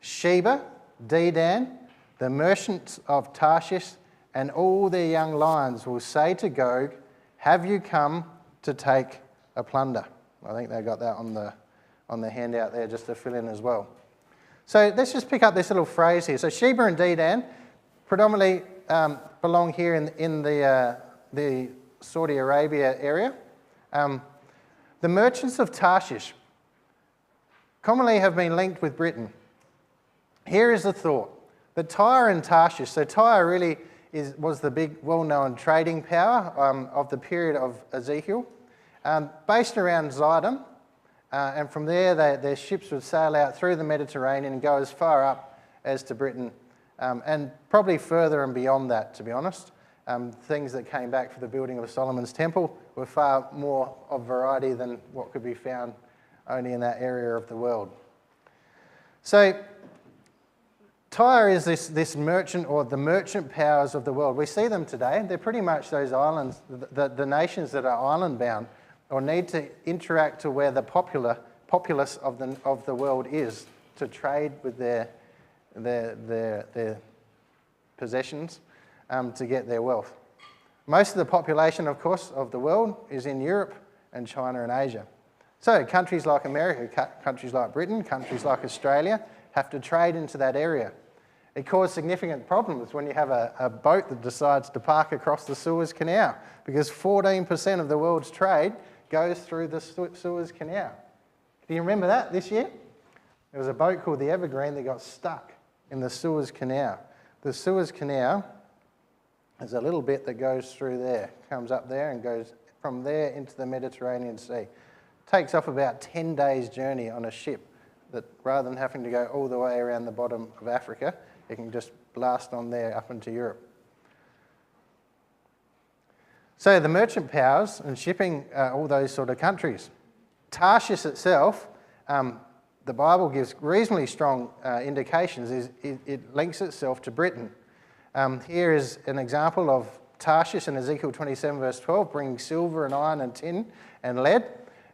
Sheba, Dedan, the merchants of Tarshish, and all their young lions will say to Gog, have you come to take a plunder? I think they got that on the handout there just to fill in as well. So let's just pick up this little phrase here. So Sheba and Dedan predominantly belong here in the Saudi Arabia area. The merchants of Tarshish commonly have been linked with Britain. Here is the thought, that Tyre and Tarshish, so Tyre really was the big well-known trading power of the period of Ezekiel, based around Zidon, and from there their ships would sail out through the Mediterranean and go as far up as to Britain, and probably further and beyond that, to be honest. Things that came back for the building of Solomon's temple were far more of variety than what could be found only in that area of the world. So Tyre is this merchant, or the merchant powers of the world. We see them today. They're pretty much those islands, the nations that are island bound or need to interact to where the populace of the world is to trade with their possessions to get their wealth. Most of the population, of course, of the world is in Europe and China and Asia. So countries like America, countries like Britain, countries like Australia have to trade into that area. It caused significant problems when you have a boat that decides to park across the Suez Canal, because 14% of the world's trade goes through the Suez Canal. Do you remember that this year? There was a boat called the Evergreen that got stuck in the Suez Canal. The Suez Canal is a little bit that goes through there, comes up there and goes from there into the Mediterranean Sea. Takes off about 10 days' journey on a ship that rather than having to go all the way around the bottom of Africa, it can just blast on there up into Europe. So the merchant powers and shipping all those sort of countries. Tarshish itself, the the Bible gives reasonably strong indications is it links itself to Britain. Here is an example of Tarshish in Ezekiel 27 verse 12, bringing silver and iron and tin and lead,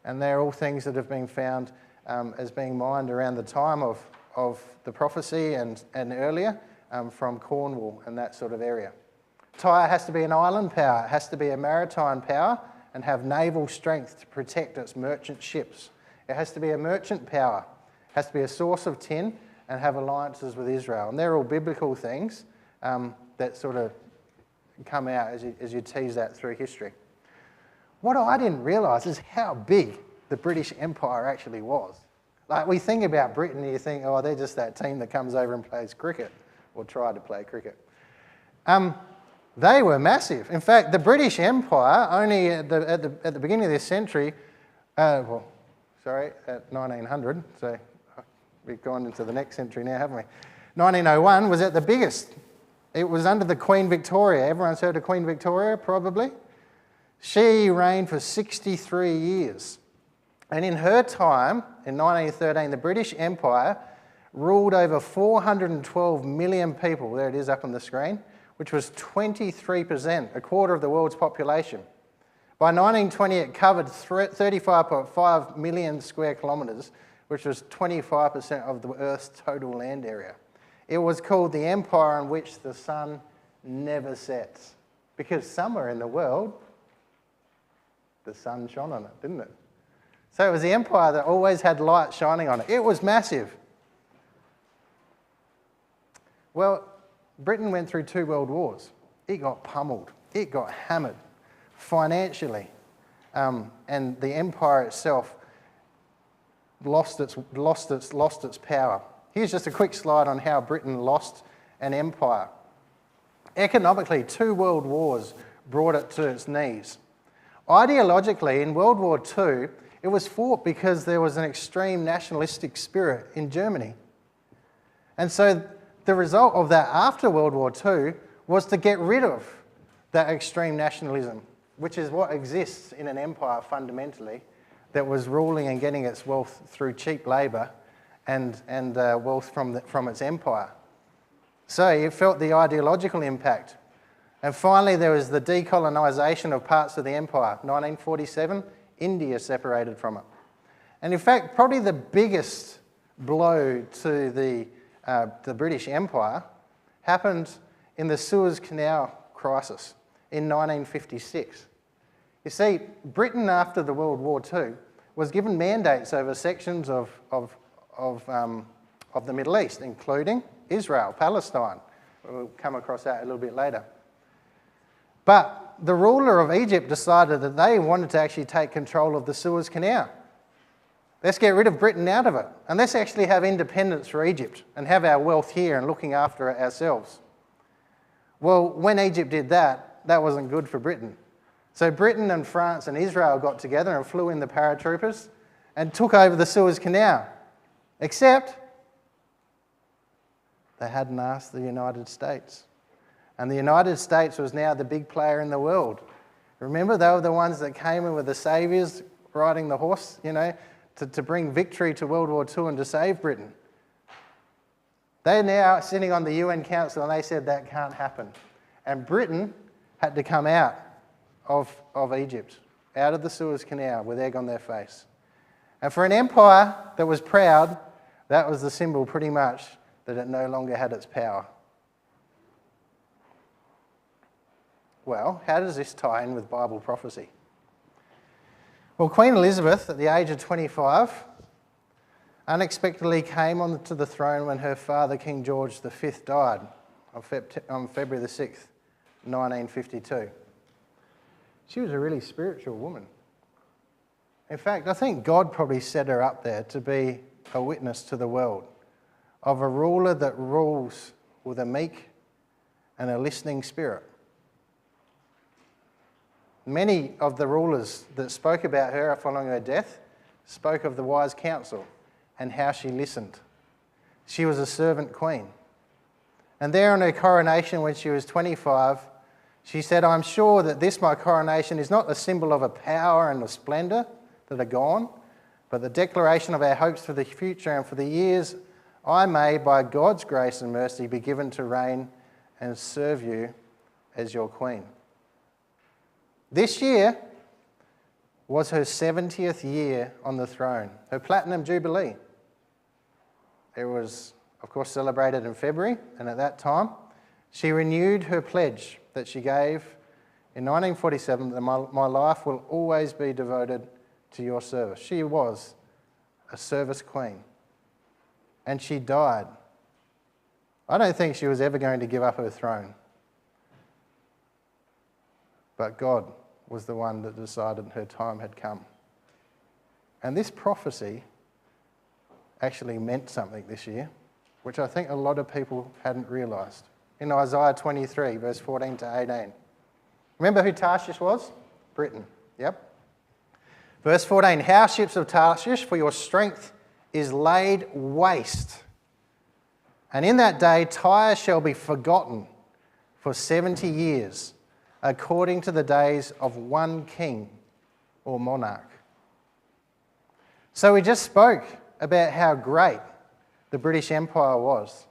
and they're all things that have been found as being mined around the time of the prophecy and earlier from Cornwall and that sort of area. Tyre has to be an island power, it has to be a maritime power and have naval strength to protect its merchant ships. It has to be a merchant power, it has to be a source of tin and have alliances with Israel. And they're all biblical things that sort of come out as you tease that through history. What I didn't realise is how big the British Empire actually was. Like, we think about Britain and you think, oh, they're just that team that comes over and plays cricket, or tried to play cricket. They were massive. In fact, the British Empire, only at the beginning of this century, at 1900, so we've gone into the next century now, haven't we? 1901 was at the biggest. It was under the Queen Victoria. Everyone's heard of Queen Victoria, probably. She reigned for 63 years. And in her time, in 1913, the British Empire ruled over 412 million people. There it is up on the screen, which was 23%, a quarter of the world's population. By 1920, it covered 35.5 million square kilometres, which was 25% of the Earth's total land area. It was called the empire in which the sun never sets, because somewhere in the world, the sun shone on it, didn't it? So it was the empire that always had light shining on it. It was massive. Well, Britain went through 2 world wars. It got pummeled. It got hammered financially. And the empire itself lost its power. Here's just a quick slide on how Britain lost an empire. Economically, 2 world wars brought it to its knees. Ideologically, in World War II, it was fought because there was an extreme nationalistic spirit in Germany. And so the result of that after World War II was to get rid of that extreme nationalism, which is what exists in an empire fundamentally that was ruling and getting its wealth through cheap labour and wealth from its empire. So it felt the ideological impact. And finally, there was the decolonisation of parts of the empire. 1947, India separated from it. And in fact, probably the biggest blow to the British Empire happened in the Suez Canal crisis in 1956. You see, Britain after the World War II was given mandates over sections of the Middle East, including Israel, Palestine. We'll come across that a little bit later. But the ruler of Egypt decided that they wanted to actually take control of the Suez Canal. Let's get rid of Britain out of it, and let's actually have independence for Egypt and have our wealth here and looking after it ourselves. Well, when Egypt did that, that wasn't good for Britain. So Britain and France and Israel got together and flew in the paratroopers and took over the Suez Canal. Except they hadn't asked the United States. And the United States was now the big player in the world. Remember, they were the ones that came in with the saviours riding the horse, to bring victory to World War II and to save Britain. They're now sitting on the UN Council and they said that can't happen. And Britain had to come out of Egypt, out of the Suez Canal with egg on their face. And for an empire that was proud, that was the symbol pretty much that it no longer had its power. Well, how does this tie in with Bible prophecy? Well, Queen Elizabeth, at the age of 25, unexpectedly came onto the throne when her father, King George V, died on February the 6th, 1952. She was a really spiritual woman. In fact, I think God probably set her up there to be a witness to the world of a ruler that rules with a meek and a listening spirit. Many of the rulers that spoke about her following her death spoke of the wise counsel and how she listened. She was a servant queen. And there on her coronation when she was 25, she said, "I'm sure that this, my coronation, is not a symbol of a power and a splendour that are gone, but the declaration of our hopes for the future and for the years I may, by God's grace and mercy, be given to reign and serve you as your queen. This year was her 70th year on the throne, her platinum jubilee. It was, of course, celebrated in February, and at that time, she renewed her pledge that she gave in 1947 that my life will always be devoted to your service. She was a service queen, and she died. I don't think she was ever going to give up her throne, but God was the one that decided her time had come. And this prophecy actually meant something this year, which I think a lot of people hadn't realised. In Isaiah 23, verse 14 to 18. Remember who Tarshish was? Britain. Yep. Verse 14, how ships of Tarshish, for your strength is laid waste. And in that day Tyre shall be forgotten for 70 years, according to the days of one king or monarch. So we just spoke about how great the British Empire was.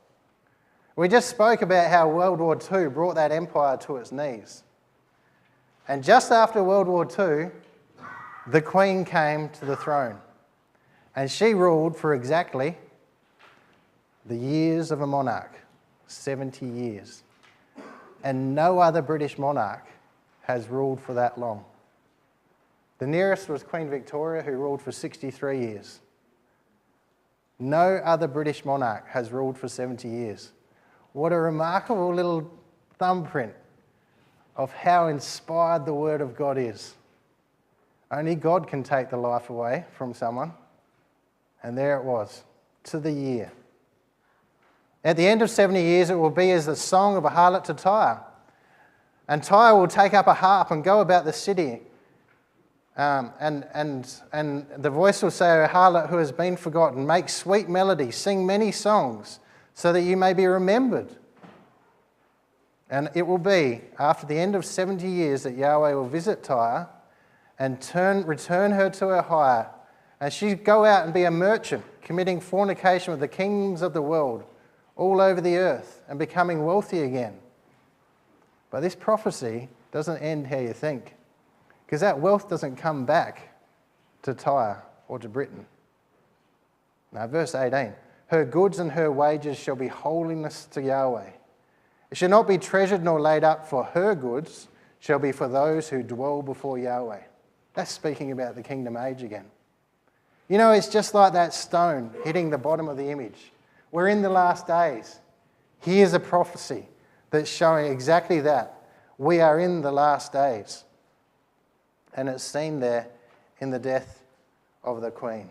We just spoke about how World War II brought that empire to its knees. And just after World War II, the Queen came to the throne. And she ruled for exactly the years of a monarch, 70 years. And no other British monarch has ruled for that long. The nearest was Queen Victoria, who ruled for 63 years. No other British monarch has ruled for 70 years. What a remarkable little thumbprint of how inspired the Word of God is. Only God can take the life away from someone. And there it was, to the year. At the end of 70 years, it will be as the song of a harlot to Tyre. And Tyre will take up a harp and go about the city. And the voice will say, O harlot who has been forgotten, make sweet melody, sing many songs, so that you may be remembered. And it will be after the end of 70 years that Yahweh will visit Tyre and return her to her hire. And she'll go out and be a merchant, committing fornication with the kingdoms of the world all over the earth and becoming wealthy again. But this prophecy doesn't end how you think, because that wealth doesn't come back to Tyre or to Britain. Now, verse 18, her goods and her wages shall be holiness to Yahweh. It shall not be treasured nor laid up, for her goods shall be for those who dwell before Yahweh. That's speaking about the kingdom age again. You know, it's just like that stone hitting the bottom of the image. We're in the last days. Here's a prophecy that's showing exactly that. We are in the last days. And it's seen there in the death of the Queen.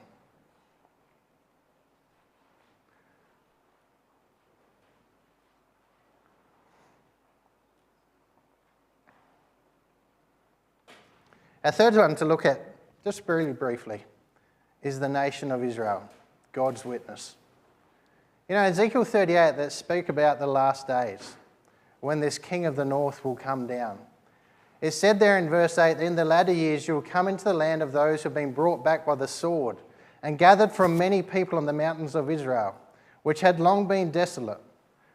Our third one to look at, just really briefly, is the nation of Israel, God's witness. You know, Ezekiel 38 that speak about the last days, when this king of the north will come down. It said there in verse 8, in the latter years you will come into the land of those who have been brought back by the sword and gathered from many people on the mountains of Israel, which had long been desolate.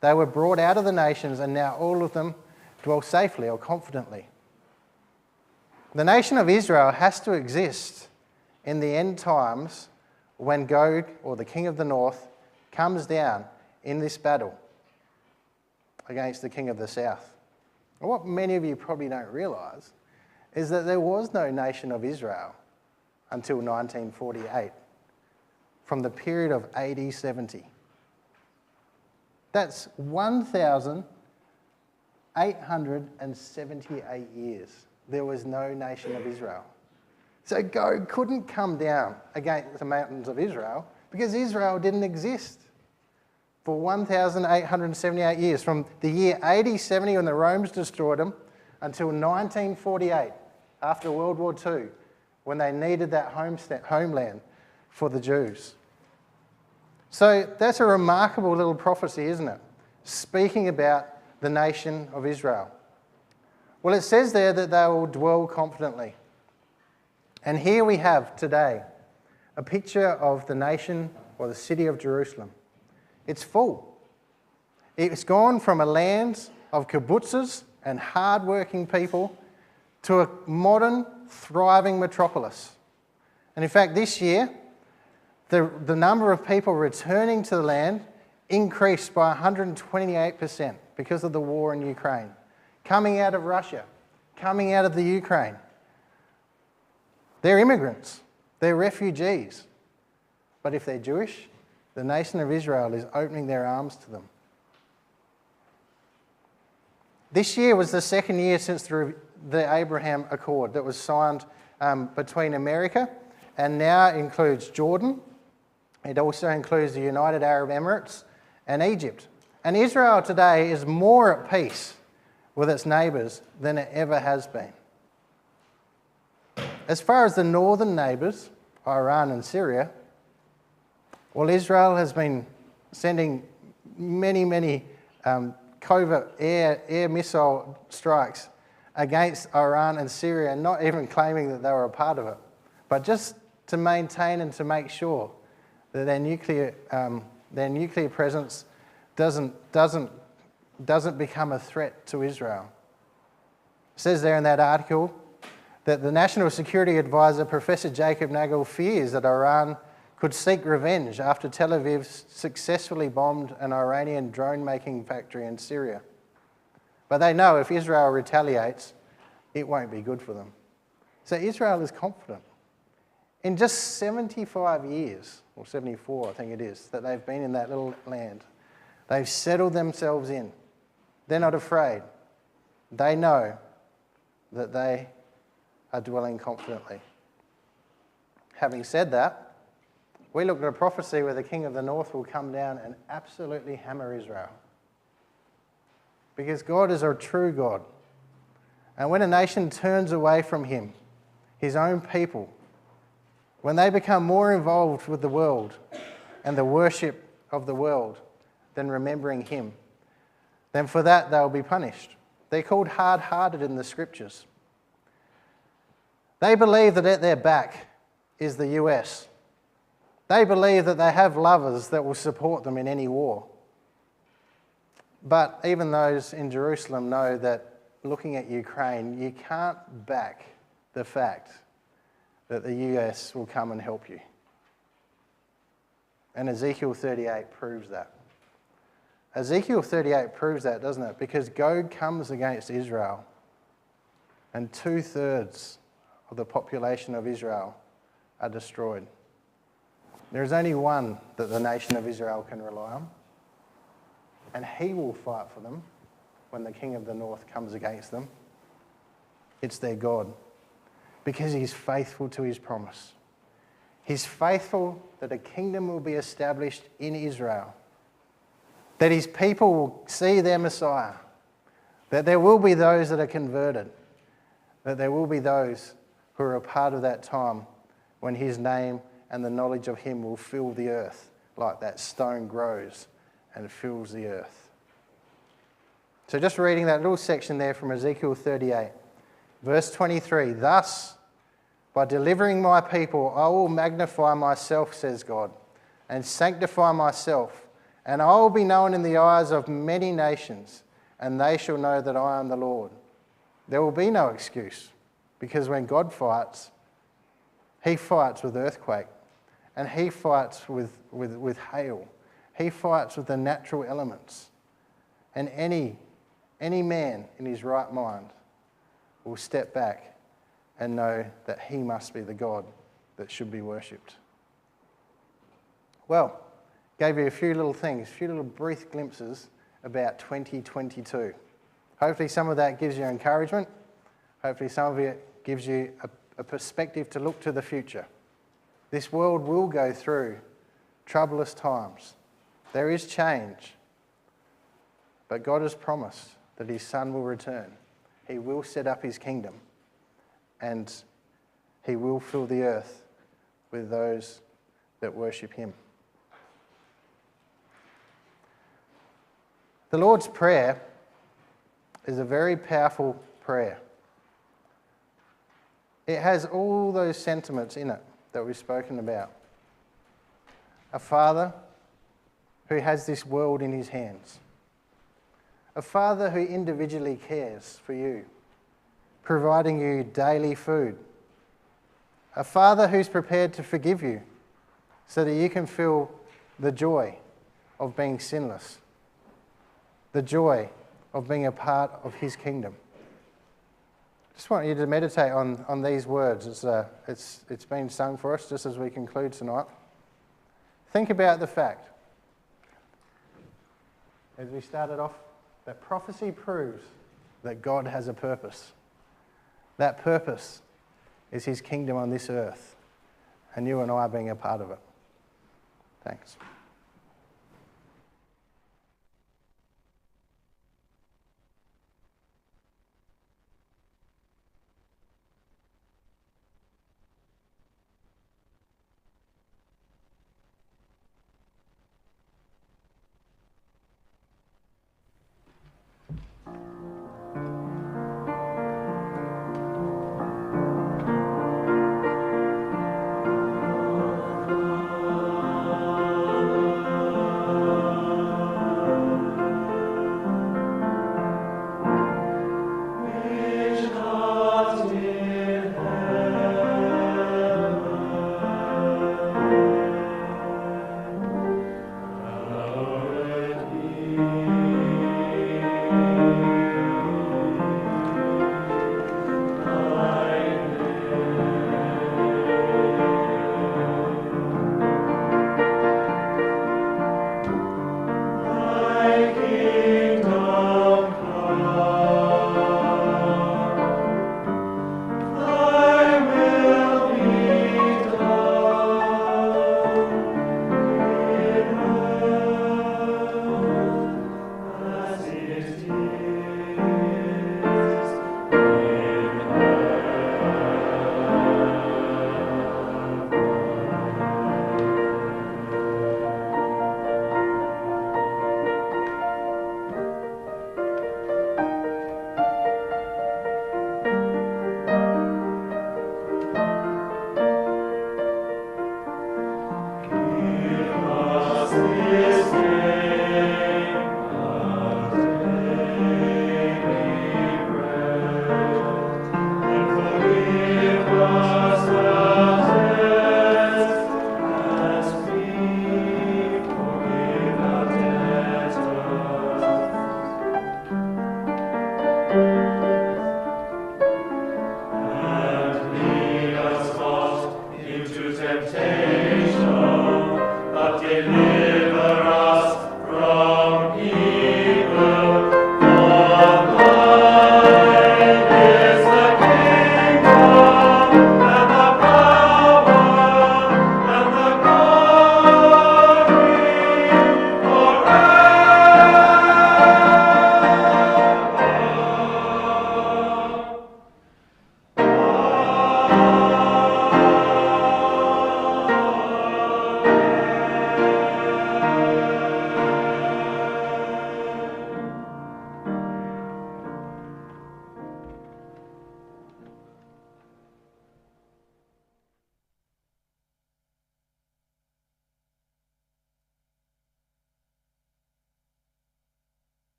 They were brought out of the nations, and now all of them dwell safely or confidently. The nation of Israel has to exist in the end times when Gog, or the king of the north, comes down in this battle against the king of the south. And what many of you probably don't realise is that there was no nation of Israel until 1948, from the period of AD 70. That's 1,878 years. There was no nation of Israel. So Gog couldn't come down against the mountains of Israel because Israel didn't exist for 1,878 years, from the year AD 70 when the Romans destroyed them until 1948, after World War II, when they needed that homeland for the Jews. So that's a remarkable little prophecy, isn't it? Speaking about the nation of Israel. Well, it says there that they will dwell confidently. And here we have today a picture of the nation or the city of Jerusalem. It's full. It's gone from a land of kibbutzes and hard-working people to a modern, thriving metropolis. And in fact, this year, the number of people returning to the land increased by 128% because of the war in Ukraine. Coming out of Russia, coming out of the Ukraine. They're immigrants, they're refugees. But if they're Jewish, the nation of Israel is opening their arms to them. This year was the second year since the Abraham Accord that was signed between America, and now includes Jordan. It also includes the United Arab Emirates and Egypt. And Israel today is more at peace with its neighbours than it ever has been. As far as the northern neighbours, Iran and Syria, well, Israel has been sending many covert air missile strikes against Iran and Syria, and not even claiming that they were a part of it, but just to maintain and to make sure that their nuclear presence doesn't become a threat to Israel. It says there in that article that the National Security Advisor, Professor Jacob Nagel, fears that Iran could seek revenge after Tel Aviv successfully bombed an Iranian drone-making factory in Syria. But they know if Israel retaliates, it won't be good for them. So Israel is confident. In just 75 years, or 74 I think it is, that they've been in that little land, they've settled themselves in. They're not afraid. They know that they are dwelling confidently. Having said that, we look at a prophecy where the king of the north will come down and absolutely hammer Israel. Because God is a true God. And when a nation turns away from him, his own people, when they become more involved with the world and the worship of the world than remembering him, then for that they'll be punished. They're called hard-hearted in the scriptures. They believe that at their back is the US. They believe that they have lovers that will support them in any war. But even those in Jerusalem know that looking at Ukraine, you can't back the fact that the US will come and help you. And Ezekiel 38 proves that. Ezekiel 38 proves that, doesn't it? Because Gog comes against Israel, and 2/3 of the population of Israel are destroyed. There is only one that the nation of Israel can rely on, and he will fight for them when the king of the north comes against them. It's their God, because he's faithful to his promise. He's faithful that a kingdom will be established in Israel, that his people will see their Messiah, that there will be those that are converted, that there will be those who are a part of that time when his name and the knowledge of him will fill the earth like that stone grows and fills the earth. So just reading that little section there from Ezekiel 38, verse 23, "Thus, by delivering my people, I will magnify myself, says God, and sanctify myself, and I will be known in the eyes of many nations, and they shall know that I am the Lord." There will be no excuse, because when God fights, he fights with earthquake, and he fights with hail. He fights with the natural elements. And any man in his right mind will step back and know that he must be the God that should be worshipped. Well, gave you a few little things, a few little brief glimpses about 2022. Hopefully some of that gives you encouragement. Hopefully some of it gives you a perspective to look to the future. This world will go through troublous times. There is change. But God has promised that his Son will return. He will set up his kingdom, and he will fill the earth with those that worship him. The Lord's Prayer is a very powerful prayer. It has all those sentiments in it that we've spoken about. a Father who has this world in his hands, a Father who individually cares for you, providing you daily food, a Father who's prepared to forgive you so that you can feel the joy of being sinless, the joy of being a part of his kingdom. Just want you to meditate on these words. It's been sung for us just as we conclude tonight. Think about the fact, as we started off, that prophecy proves that God has a purpose. That purpose is his kingdom on this earth, and you and I are being a part of it. Thanks.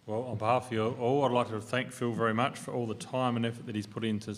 Well, on behalf of you all, I'd like to thank Phil very much for all the time and effort that he's put into